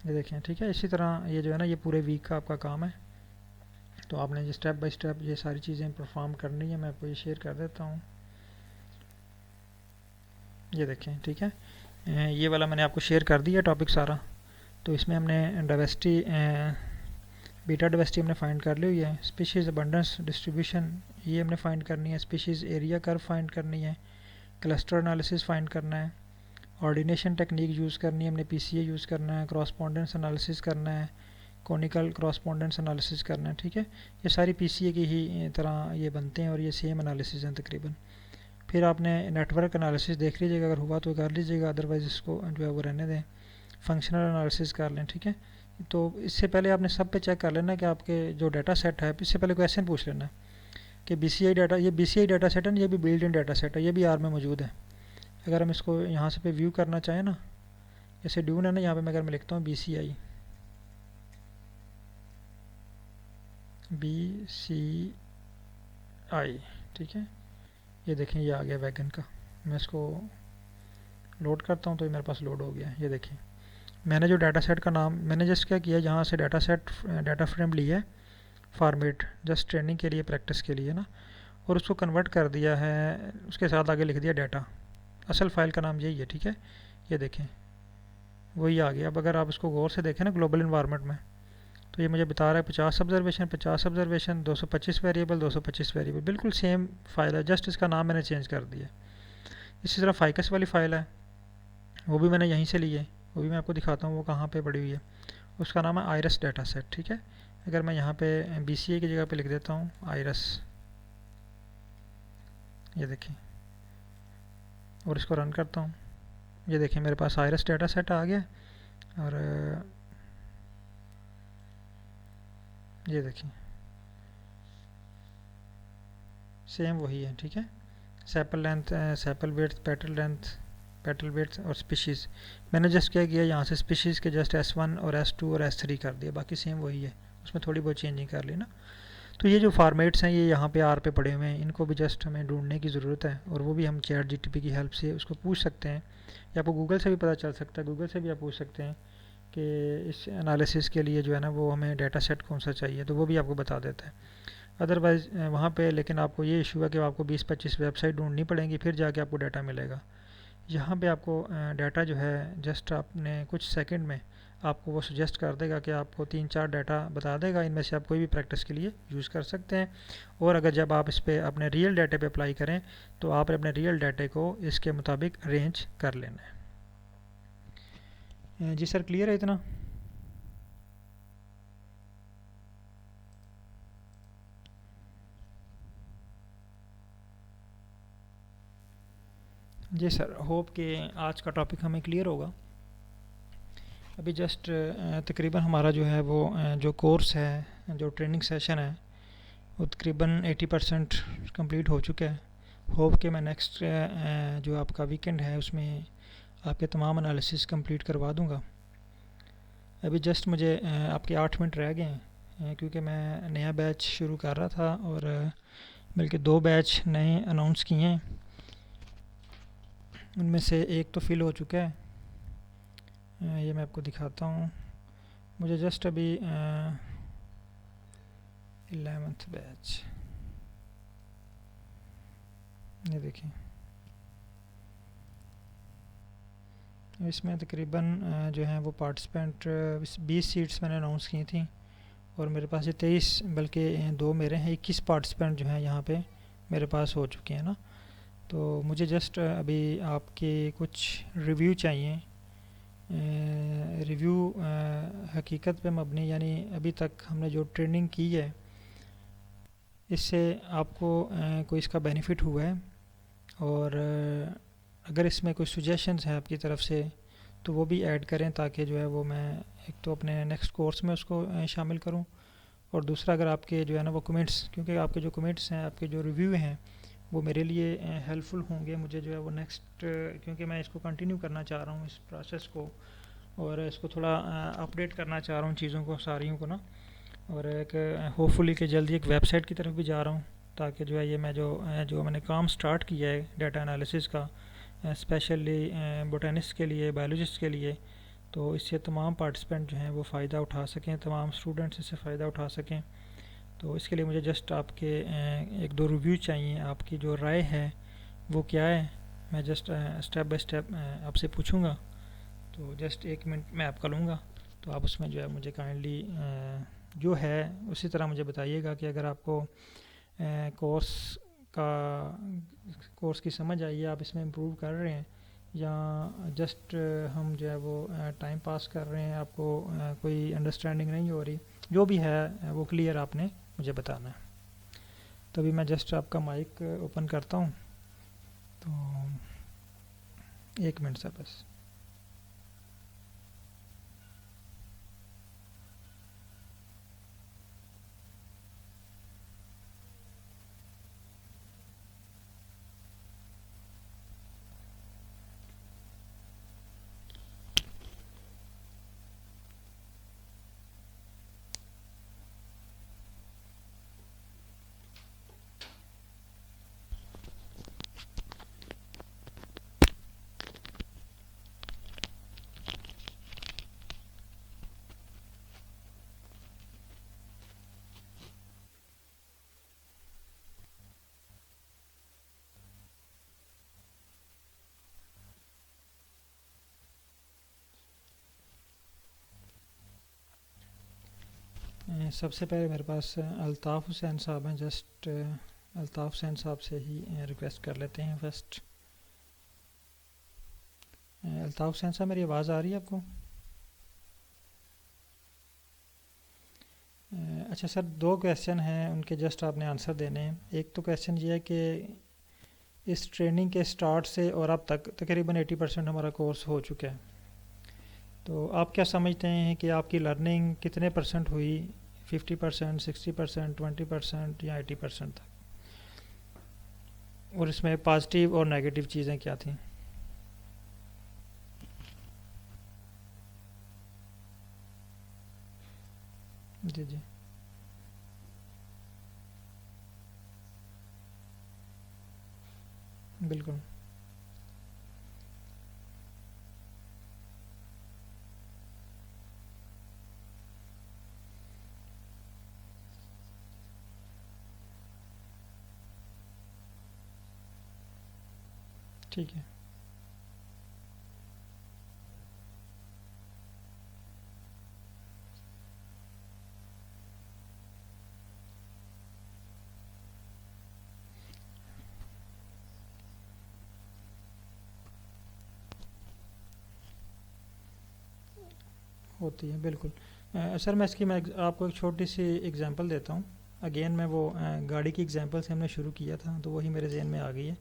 ये देखें, ठीक है। इसी तरह ये जो है ना, ये पूरे वीक का आपका काम है, तो आपने ये स्टेप बाय स्टेप ये सारी चीज़ें परफॉर्म करनी है। मैं आपको ये शेयर कर देता हूँ, ये देखें, ठीक है। ये वाला मैंने आपको शेयर कर दिया टॉपिक सारा। तो इसमें हमने डाइवर्सिटी, बीटा डाइवर्सिटी हमने फाइंड कर ली हुई है, स्पीशीज़ अबंडेंस डिस्ट्रीब्यूशन ये हमने फाइंड करनी है, स्पीशीज़ एरिया कर्व फाइंड करनी है, क्लस्टर एनालिसिस फाइंड करना है, ऑर्डिनेशन टेक्निक यूज़ करनी है हमने, पीसीए यूज़ करना है, क्रॉसपोंडेंस एनालिसिस करना है, कॉनिकल क्रॉसपोंडेंस एनालिसिस करना है, ठीक है। ये सारी पीसीए की ही तरह ये बनते हैं और ये सेम एनालिसिस हैं तकरीबन। फिर आपने नेटवर्क एनालिसिस देख लीजिएगा, अगर हुआ तो कर लीजिएगा, अदरवाइज़ इसको जो है वो रहने दें। फंक्शनल एनालिसिस कर लें, ठीक है। तो इससे पहले आपने सब पे चेक कर लेना कि आपके जो डाटा सेट है, इससे पहले क्वेश्चन पूछ लेना कि बीसीआई डाटा, ये बीसीआई डाटा सेट है, ये भी बिल्ड इन डाटा सेट है, ये भी आर में मौजूद है। अगर हम इसको यहाँ से पे व्यू करना चाहें ना, जैसे ड्यून है ना, यहाँ पे मैं अगर मैं लिखता हूँ बीसीआई, ठीक है, ये देखें ये आ गया वैगन का। मैं इसको लोड करता हूँ तो ये मेरे पास लोड हो गया, ये देखें। मैंने जो डाटा सेट का नाम मैंने जस्ट क्या किया, यहाँ से डाटा सेट डाटा फ्रेम लिया है फॉर्मेट, जस्ट ट्रेनिंग के लिए, प्रैक्टिस के लिए ना, और उसको कन्वर्ट कर दिया है, उसके साथ आगे लिख दिया डाटा, असल फ़ाइल का नाम यही है, ठीक है, ये देखें वही आ गया। अब अगर आप इसको गौर से देखें ना ग्लोबल इन्वायरमेंट में, तो ये मुझे बता रहा है 50 ऑब्जर्वेशन 225 वेरिएबल 225 वेरिएबल, बिल्कुल सेम फाइल है, जस्ट इसका नाम मैंने चेंज कर दिया। इसी तरह फाइकस वाली फ़ाइल है, वो भी मैंने यहीं से ली है, वो भी मैं आपको दिखाता हूँ वो कहाँ पे पड़ी हुई है, उसका नाम है आयरस डाटा सेट, ठीक है। अगर मैं यहाँ पे बीसीए की जगह पे लिख देता हूँ आयरस, ये देखें, और इसको रन करता हूँ, ये देखें मेरे पास आयरस डाटा सेट आ गया, और ये देखें सेम वही है, ठीक है। Sepal length, sepal width, petal width और स्पीशीज़, मैंने जस्ट क्या किया, यहाँ से स्पीशीज़ के जस्ट S1 और S2 और S3 कर दिया, बाकी सेम वही है, उसमें थोड़ी बहुत चेंजिंग कर ली ना। तो ये जो फॉर्मेट्स हैं ये यहाँ पे आर पे पड़े हुए हैं, इनको भी जस्ट हमें ढूंढने की ज़रूरत है, और वो भी हम चैट जीटीपी की हेल्प से उसको पूछ सकते हैं, या आपको गूगल से भी पता चल सकता है, गूगल से भी आप पूछ सकते हैं कि इस एनालिसिस के लिए जो है ना वो हमें डाटा सेट कौन सा चाहिए, तो वो भी आपको बता देता है। अदरवाइज़ वहाँ पे लेकिन आपको ये इशू है कि आपको 20-25 वेबसाइट ढूंढनी पड़ेंगी, फिर जाके आपको डाटा मिलेगा। यहाँ पे आपको डाटा जो है जस्ट आपने कुछ सेकंड में आपको वो सजेस्ट कर देगा कि आपको 3-4 डाटा बता देगा, इनमें से आप कोई भी प्रैक्टिस के लिए यूज़ कर सकते हैं। और अगर जब आप इस पर अपने रियल डाटे पे अप्लाई करें तो आप अपने रियल डाटे को इसके मुताबिक अरेंज कर लेना है। जी सर, क्लियर है इतना? जी सर, होप कि आज का टॉपिक हमें क्लियर होगा। अभी जस्ट तकरीबन हमारा जो है वो जो कोर्स है, जो ट्रेनिंग सेशन है, वो तकरीबन 80% कंप्लीट हो चुका है। होप कि मैं नेक्स्ट जो आपका वीकेंड है उसमें आपके तमाम एनालिसिस कंप्लीट करवा दूंगा। अभी जस्ट मुझे आपके 8 मिनट रह गए हैं, क्योंकि मैं नया बैच शुरू कर रहा था और बल्कि 2 बैच नए अनाउंस किए हैं, उनमें से एक तो फिल हो चुका है ये मैं आपको दिखाता हूँ। मुझे जस्ट अभी 11th बैच, ये देखिए इसमें तकरीबन जो है वो पार्टिसिपेंट 20 सीट्स मैंने अनाउंस की थी और मेरे पास ये 23 बल्कि दो मेरे हैं 21 पार्टिसिपेंट जो हैं यहाँ पे मेरे पास हो चुके हैं ना। तो मुझे जस्ट अभी आपके कुछ रिव्यू चाहिए। रिव्यू हकीकत पे मबनी, यानी अभी तक हमने जो ट्रेनिंग की है इससे आपको कोई इसका बेनिफिट हुआ है, और अगर इसमें कोई सजेशंस हैं आपकी तरफ से तो वो भी ऐड करें, ताकि जो है वो मैं एक तो अपने नेक्स्ट कोर्स में उसको शामिल करूं, और दूसरा अगर आपके जो है ना वो कमेंट्स, क्योंकि आपके जो कमेंट्स हैं, आपके जो रिव्यू हैं वो मेरे लिए हेल्पफुल होंगे। मुझे जो है वो नेक्स्ट, क्योंकि मैं इसको कंटिन्यू करना चाह रहा हूँ इस प्रोसेस को, और इसको थोड़ा अपडेट करना चाह रहा हूँ चीज़ों को, सारियों को ना। और एक होपफुली कि जल्दी एक वेबसाइट की तरफ भी जा रहा हूँ, ताकि जो है ये मैं जो मैंने काम स्टार्ट किया है डाटा एनालिसिस का, स्पेशली बोटेनिस्ट के लिए, बायोलॉजिस्ट के लिए, तो इससे तमाम पार्टिसिपेंट जो हैं वो फ़ायदा उठा सकें, तमाम स्टूडेंट्स इससे फ़ायदा उठा सकें। तो इसके लिए मुझे जस्ट आपके एक दो रिव्यू चाहिए, आपकी जो राय है वो क्या है। मैं जस्ट स्टेप बाय स्टेप आपसे पूछूंगा, तो जस्ट 1 मिनट मैं आपका लूँगा, तो आप उसमें जो है मुझे काइंडली जो है उसी तरह मुझे बताइएगा कि अगर आपको कोर्स का कोर्स की समझ आई है, आप इसमें इम्प्रूव कर रहे हैं, या जस्ट हम जो है वो टाइम पास कर रहे हैं, आपको कोई अंडरस्टैंडिंग नहीं हो रही, जो भी है वो क्लियर आपने मुझे बताना है। तो अभी मैं जस्ट आपका माइक ओपन करता हूँ, तो 1 मिनट से बस। सबसे पहले मेरे पास अल्ताफ़ हुसैन साहब हैं, जस्ट अल्ताफ़ हुसैन साहब से ही रिक्वेस्ट कर लेते हैं फर्स्ट। अल्ताफ़ हुसैन साहब, मेरी आवाज़ आ रही है आपको? अच्छा सर, 2 क्वेश्चन हैं, उनके जस्ट आपने आंसर देने हैं। एक तो क्वेश्चन ये है कि इस ट्रेनिंग के स्टार्ट से और अब तक तकरीबन 80% हमारा कोर्स हो चुका है, तो आप क्या समझते हैं कि आपकी लर्निंग कितने परसेंट हुई? 50%, 60%, 20% या 80% तक? और इसमें पॉजिटिव और नेगेटिव चीज़ें क्या थी? जी जी, बिल्कुल ठीक है। होती है बिल्कुल। सर मैं आपको एक छोटी सी एग्जांपल देता हूँ। अगेन मैं वो गाड़ी की एग्जांपल से हमने शुरू किया था, तो वही मेरे जहन में आ गई है।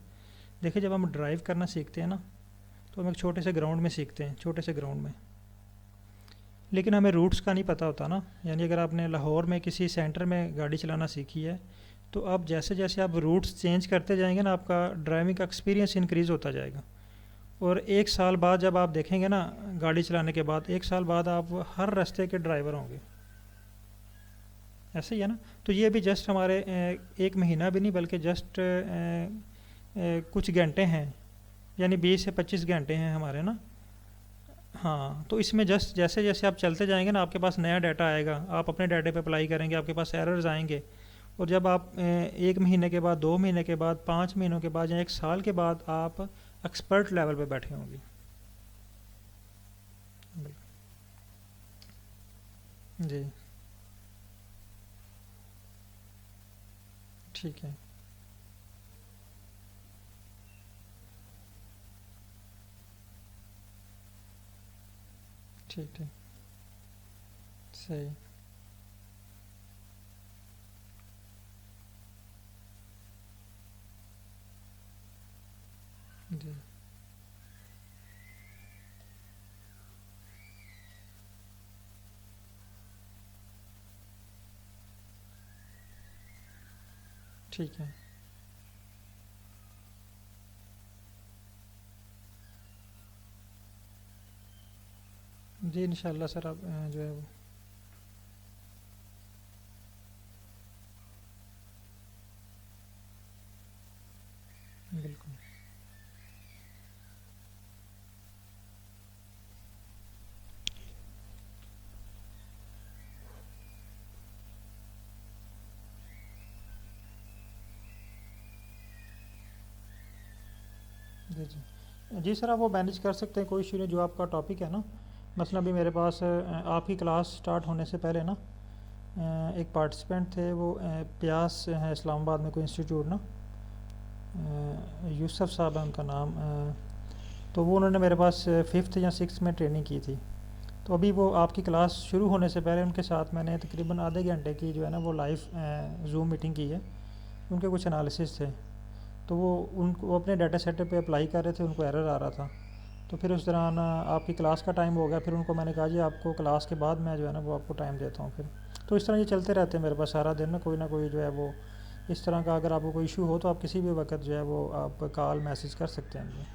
देखिए, जब हम ड्राइव करना सीखते हैं ना, तो हम एक छोटे से ग्राउंड में सीखते हैं, छोटे से ग्राउंड में, लेकिन हमें रूट्स का नहीं पता होता ना। यानी अगर आपने लाहौर में किसी सेंटर में गाड़ी चलाना सीखी है, तो अब जैसे जैसे आप रूट्स चेंज करते जाएंगे ना, आपका ड्राइविंग का एक्सपीरियंस इंक्रीज़ होता जाएगा। और 1 साल बाद जब आप देखेंगे ना, गाड़ी चलाने के बाद 1 साल बाद आप हर रास्ते के ड्राइवर होंगे। ऐसे ही है ना। तो ये भी जस्ट हमारे 1 महीना भी नहीं, बल्कि जस्ट कुछ घंटे हैं, यानी 20 से 25 घंटे हैं हमारे ना। हाँ, तो इसमें जस्ट जैसे जैसे आप चलते जाएंगे ना, आपके पास नया डाटा आएगा, आप अपने डाटे पे अप्लाई करेंगे, आपके पास एरर्स आएंगे। और जब आप 1 महीने के बाद, 2 महीने के बाद, 5 महीनों के बाद या 1 साल के बाद आप एक्सपर्ट लेवल पे बैठे होंगे। जी। ठीक है। ठीक ठीक। सही। जी। ठीक है। जी इंशाल्लाह सर, आप जो है वो। बिल्कुल। जी जी। जी सर, आप वो मैनेज कर सकते हैं, कोई इशू नहीं। जो आपका टॉपिक है ना, मसलन अभी मेरे पास आपकी क्लास स्टार्ट होने से पहले ना एक पार्टिसिपेंट थे, वो प्यास है इस्लामाबाद में कोई इंस्टीट्यूट ना, यूसुफ साहब है उनका नाम। तो वो उन्होंने मेरे पास 5th या 6th में ट्रेनिंग की थी। तो अभी वो आपकी क्लास शुरू होने से पहले उनके साथ मैंने तकरीबन आधे घंटे की जो है ना वो लाइव जूम मीटिंग की है। उनके कुछ एनालिसिस थे, तो वो अपने डाटा सेट पे अप्लाई कर रहे थे, उनको एरर आ रहा था। तो फिर उस दौरान आपकी क्लास का टाइम हो गया, फिर उनको मैंने कहा जी आपको क्लास के बाद मैं जो है ना वो आपको टाइम देता हूँ फिर। तो इस तरह ये चलते रहते हैं मेरे पास सारा दिन ना कोई जो है वो इस तरह का। अगर आपको कोई इशू हो तो आप किसी भी वक्त जो है वो आप कॉल मैसेज कर सकते हैं मुझे।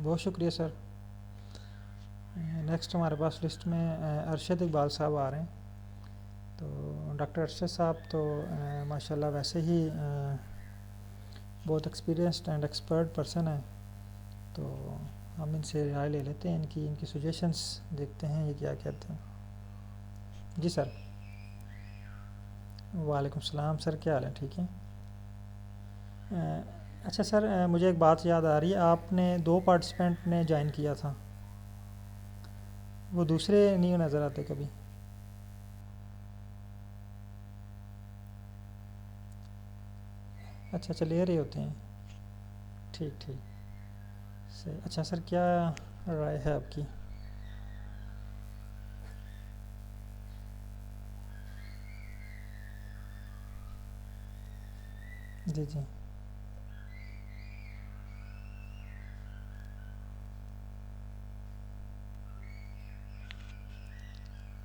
बहुत शुक्रिया सर। नेक्स्ट हमारे पास लिस्ट में अरशद इकबाल साहब आ रहे हैं। तो डॉक्टर अरशद साहब तो माशाल्लाह वैसे ही बहुत एक्सपीरियंस्ड एंड एक्सपर्ट पर्सन है। तो हम इनसे राय ले लेते हैं, इनकी इनकी सजेशंस देखते हैं ये क्या कहते हैं। जी सर। वालेकुम सलाम सर, क्या हाल है? ठीक है। अच्छा सर, मुझे एक बात याद आ रही है, आपने 2 पार्टिसिपेंट ने ज्वाइन किया था, वो दूसरे नहीं नज़र आते कभी। अच्छा अच्छा, ले रहे होते हैं। ठीक ठीक। सही। अच्छा सर, क्या राय है आपकी? जी जी।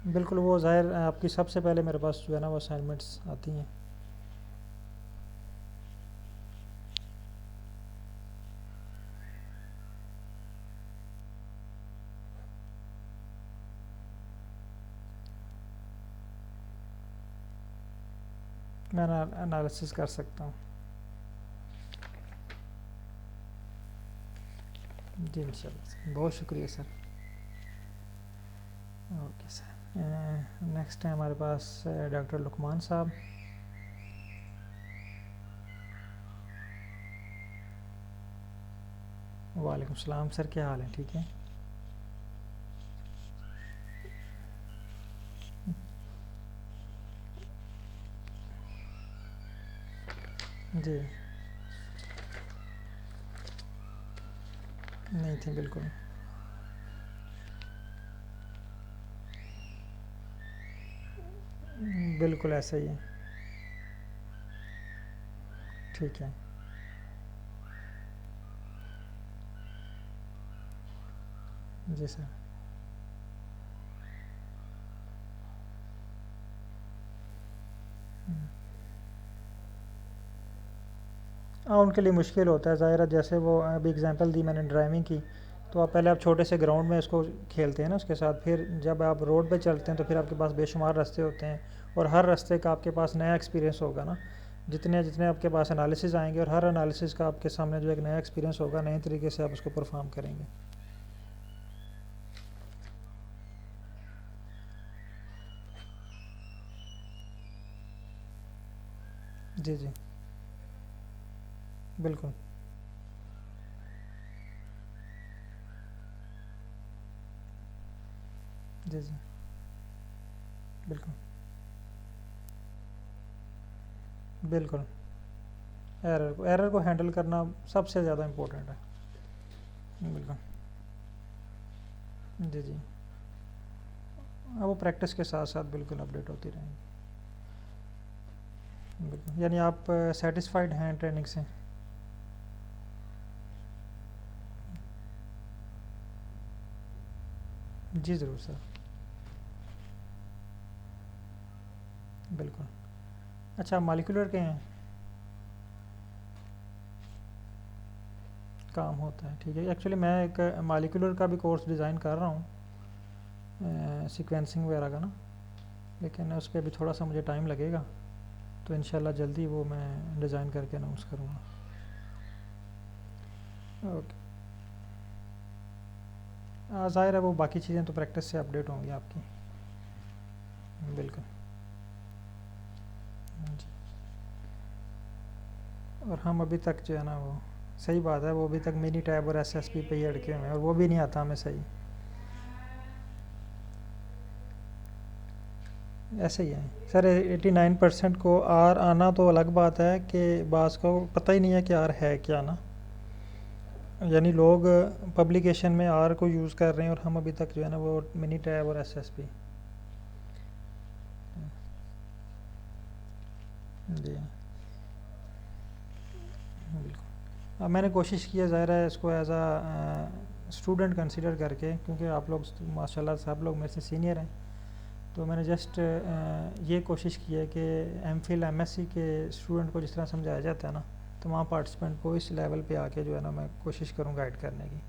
बिल्कुल, वो ज़ाहिर आपकी सबसे पहले मेरे पास जो है ना वो असाइनमेंट्स आती हैं। मैं एनालिसिस कर सकता हूँ। जी इंशाल्लाह, बहुत शुक्रिया सर। Okay sir. नेक्स्ट है हमारे पास डॉक्टर लुकमान साहब। वालेकुम सलाम सर, क्या हाल है? ठीक है। जी। नहीं थी बिल्कुल। बिल्कुल ऐसा ही है। ठीक है। जी सर। हाँ, उनके लिए मुश्किल होता है ज़ाहिर है। जैसे वो अभी एग्जांपल दी मैंने ड्राइविंग की, तो आप पहले आप छोटे से ग्राउंड में इसको खेलते हैं ना उसके साथ, फिर जब आप रोड पे चलते हैं तो फिर आपके पास बेशुमार रास्ते होते हैं, और हर रास्ते का आपके पास नया एक्सपीरियंस होगा ना। जितने जितने आपके पास एनालिसिस आएंगे, और हर एनालिसिस का आपके सामने जो एक नया एक्सपीरियंस होगा, नए तरीके से आप उसको परफॉर्म करेंगे। जी जी बिल्कुल। जी जी बिल्कुल बिल्कुल। एरर को हैंडल करना सबसे ज़्यादा इम्पोर्टेंट है। बिल्कुल। जी जी। अब वो प्रैक्टिस के साथ साथ बिल्कुल अपडेट होती रहेंगी। बिल्कुल, यानी आप सेटिस्फाइड हैं ट्रेनिंग से? जी ज़रूर सर। बिल्कुल। अच्छा, मालिकुलर के हैं? काम होता है, ठीक है। एक्चुअली मैं एक मालिकुलर का भी कोर्स डिज़ाइन कर रहा हूँ, सीक्वेंसिंग वगैरह का ना, लेकिन उस पर अभी थोड़ा सा मुझे टाइम लगेगा, तो इंशाल्लाह जल्दी वो मैं डिज़ाइन करके अनाउंस करूँगा। ओके। ज़ाहिर है वो बाकी चीज़ें तो प्रैक्टिस से अपडेट होंगी आपकी। बिल्कुल। जी। और हम अभी तक जो है ना वो, सही बात है, वो अभी तक मिनी टैब और एसएसपी पे ही अड़के हुए हैं, और वो भी नहीं आता हमें सही। ऐसे ही है सर। 89% को आर आना तो अलग बात है कि बास को पता ही नहीं है कि आर है क्या ना। यानी लोग पब्लिकेशन में आर को यूज़ कर रहे हैं, और हम अभी तक जो है ना वो मिनी टैब और एसएसपी। जी बिल्कुल। अब मैंने कोशिश की है, ज़ाहिर है, इसको एज आ स्टूडेंट कंसिडर करके, क्योंकि आप लोग माशाल्लाह सब लोग मेरे से सीनियर हैं, तो मैंने जस्ट ये कोशिश की है कि एमफिल एमएससी के स्टूडेंट को जिस तरह समझाया जाता है ना, तमाम पार्टिसिपेंट को इस लेवल पे आके जो है ना मैं कोशिश करूँ गाइड करने की।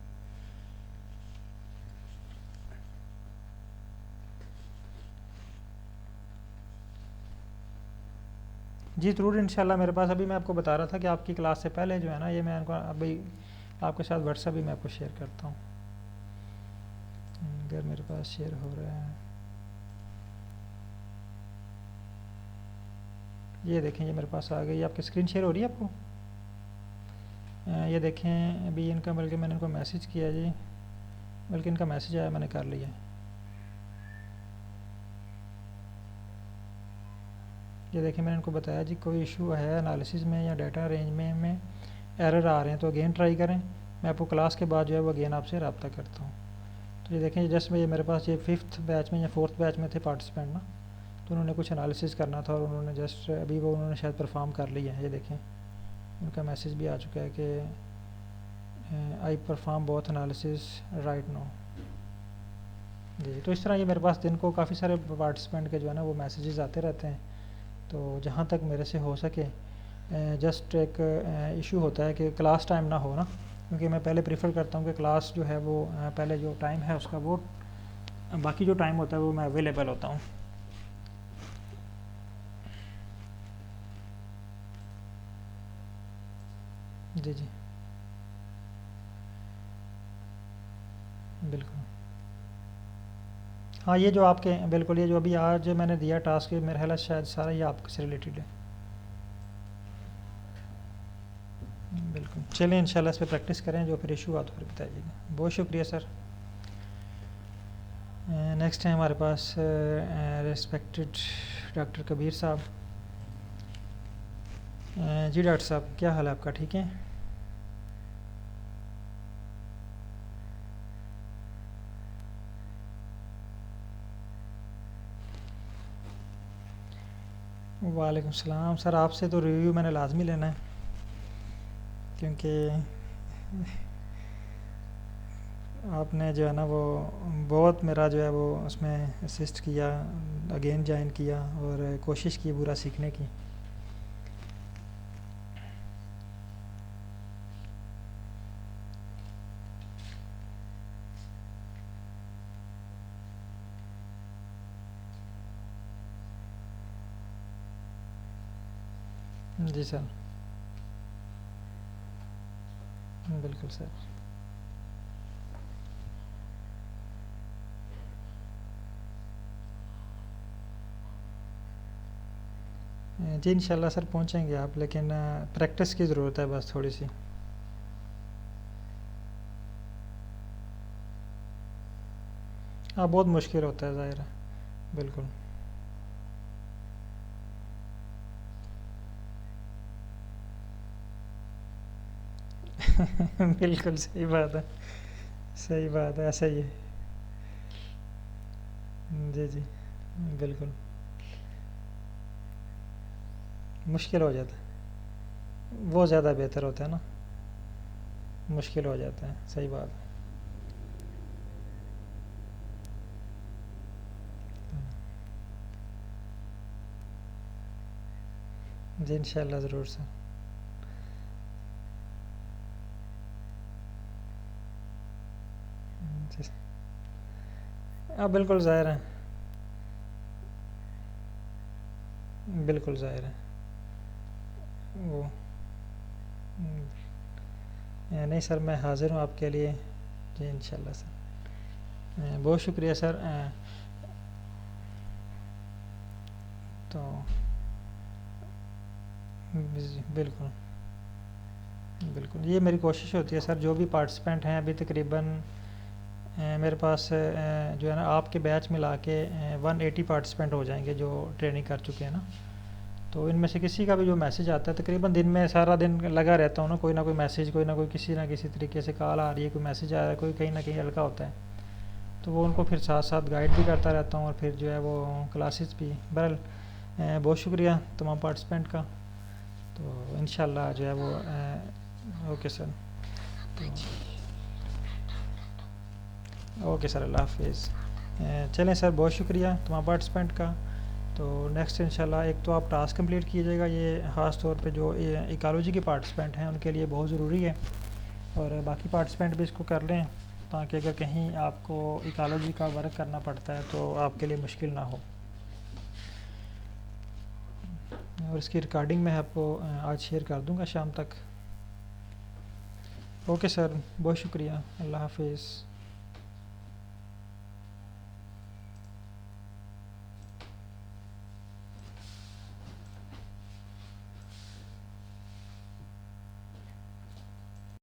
जी ज़रूर, इंशाल्लाह। मेरे पास अभी मैं आपको बता रहा था कि आपकी क्लास से पहले जो है ना, ये मैं इनको अभी आपके साथ व्हाट्सएप भी मैं आपको शेयर करता हूँ, अगर मेरे पास शेयर हो रहा है। ये देखें, ये मेरे पास आ गई। आपकी स्क्रीन शेयर हो रही है आपको? ये देखें, अभी इनका, बल्कि मैंने इनको मैसेज किया जी, बल्कि इनका मैसेज आया, मैंने कर लिया। ये देखें, मैंने इनको बताया जी कोई इशू है एनालिसिस में या डाटा अरेंजमेंट में एरर आ रहे हैं तो अगेन ट्राई करें। मैं आपको क्लास के बाद जो है वो अगेन आपसे रब्ता करता हूँ। तो ये देखें, जस्ट ये मेरे पास ये 5th बैच में या 4th बैच में थे पार्टिसिपेंट ना, तो उन्होंने कुछ एनालिसिस करना था, और उन्होंने जस्ट अभी वो उन्होंने शायद परफॉर्म कर लिया है। ये देखें, उनका मैसेज भी आ चुका है कि I perform both analysis right no. जी, तो इस तरह ये मेरे पास दिन को काफ़ी सारे पार्टिसिपेंट के जो है ना वो मैसेजेस आते रहते हैं। तो जहाँ तक मेरे से हो सके, जस्ट एक इशू होता है कि क्लास टाइम ना हो ना, क्योंकि मैं पहले प्रेफर करता हूँ कि क्लास जो है वो पहले जो टाइम है उसका वो, बाकी जो टाइम होता है वो मैं अवेलेबल होता हूँ। जी जी बिल्कुल। हाँ, ये जो आपके बिल्कुल, ये जो अभी आज मैंने दिया टास्क, मेरा ख्याल है शायद सारा ये आपसे रिलेटेड है। बिल्कुल, चलें इंशाल्लाह इस पर प्रैक्टिस करें, जो फिर इशू हुआ तो फिर बताइएगा। बहुत शुक्रिया सर। नेक्स्ट है हमारे पास रिस्पेक्टेड डॉक्टर कबीर साहब। जी डॉक्टर साहब, क्या हाल है आपका? ठीक है? वालेकुम सलाम सर। आपसे तो रिव्यू मैंने लाजमी लेना है, क्योंकि आपने जो है ना वो बहुत मेरा जो है वो उसमें असिस्ट किया, अगेन ज्वाइन किया, और कोशिश की पूरा सीखने की। जी सर। बिल्कुल सर। जी इंशाल्लाह सर पहुंचेंगे आप, लेकिन प्रैक्टिस की ज़रूरत है बस थोड़ी सी। हाँ बहुत मुश्किल होता है, ज़ाहिर है। बिल्कुल। बिल्कुल सही बात है। सही बात है, ऐसा ही है। जी जी। बिल्कुल। मुश्किल हो जाता है, वो ज़्यादा बेहतर होता है ना। मुश्किल हो जाता है, सही बात है। जी इंशाल्लाह ज़रूर सर। जी। हाँ बिल्कुल ज़ाहिर है। बिल्कुल ज़ाहिर है। वो नहीं सर, मैं हाज़िर हूँ आपके लिए। जी इंशाल्लाह सर। बहुत शुक्रिया सर। तो बिल्कुल। बिल्कुल ये मेरी कोशिश होती है सर, जो भी पार्टिसिपेंट हैं अभी तकरीबन मेरे पास जो है ना आपके बैच मिला के 180 पार्टिसिपेंट हो जाएंगे जो ट्रेनिंग कर चुके हैं ना। तो इनमें से किसी का भी जो मैसेज आता है, तकरीबन दिन में सारा दिन लगा रहता हूँ ना कोई मैसेज, कोई ना कोई किसी ना किसी तरीके से कॉल आ रही है, कोई मैसेज आ रहा है, कोई कहीं ना कहीं लड़का होता है। तो वो उनको फिर साथ साथ गाइड भी करता रहता हूँ, और फिर जो है वो क्लासेस भी। बहरहाल बहुत शुक्रिया तमाम पार्टिसिपेंट का। तो इंशाल्लाह जो है वो ओके सर। तो ओके सर, अल्लाह हाफिज़। चलें सर, बहुत शुक्रिया तमाम पार्टिसिपेंट का। तो नेक्स्ट इंशाल्लाह एक तो आप टास्क कंप्लीट कीजिएगा, ये ख़ास तौर पे जो इकोलॉजी के पार्टिसिपेंट हैं उनके लिए बहुत ज़रूरी है, और बाकी पार्टिसिपेंट भी इसको कर लें, ताकि अगर कहीं आपको इकोलॉजी का वर्क करना पड़ता है तो आपके लिए मुश्किल ना हो। और इसकी रिकॉर्डिंग मैं आपको आज शेयर कर दूँगा शाम तक। ओके सर, बहुत शुक्रिया। अल्लाह हाफिज़।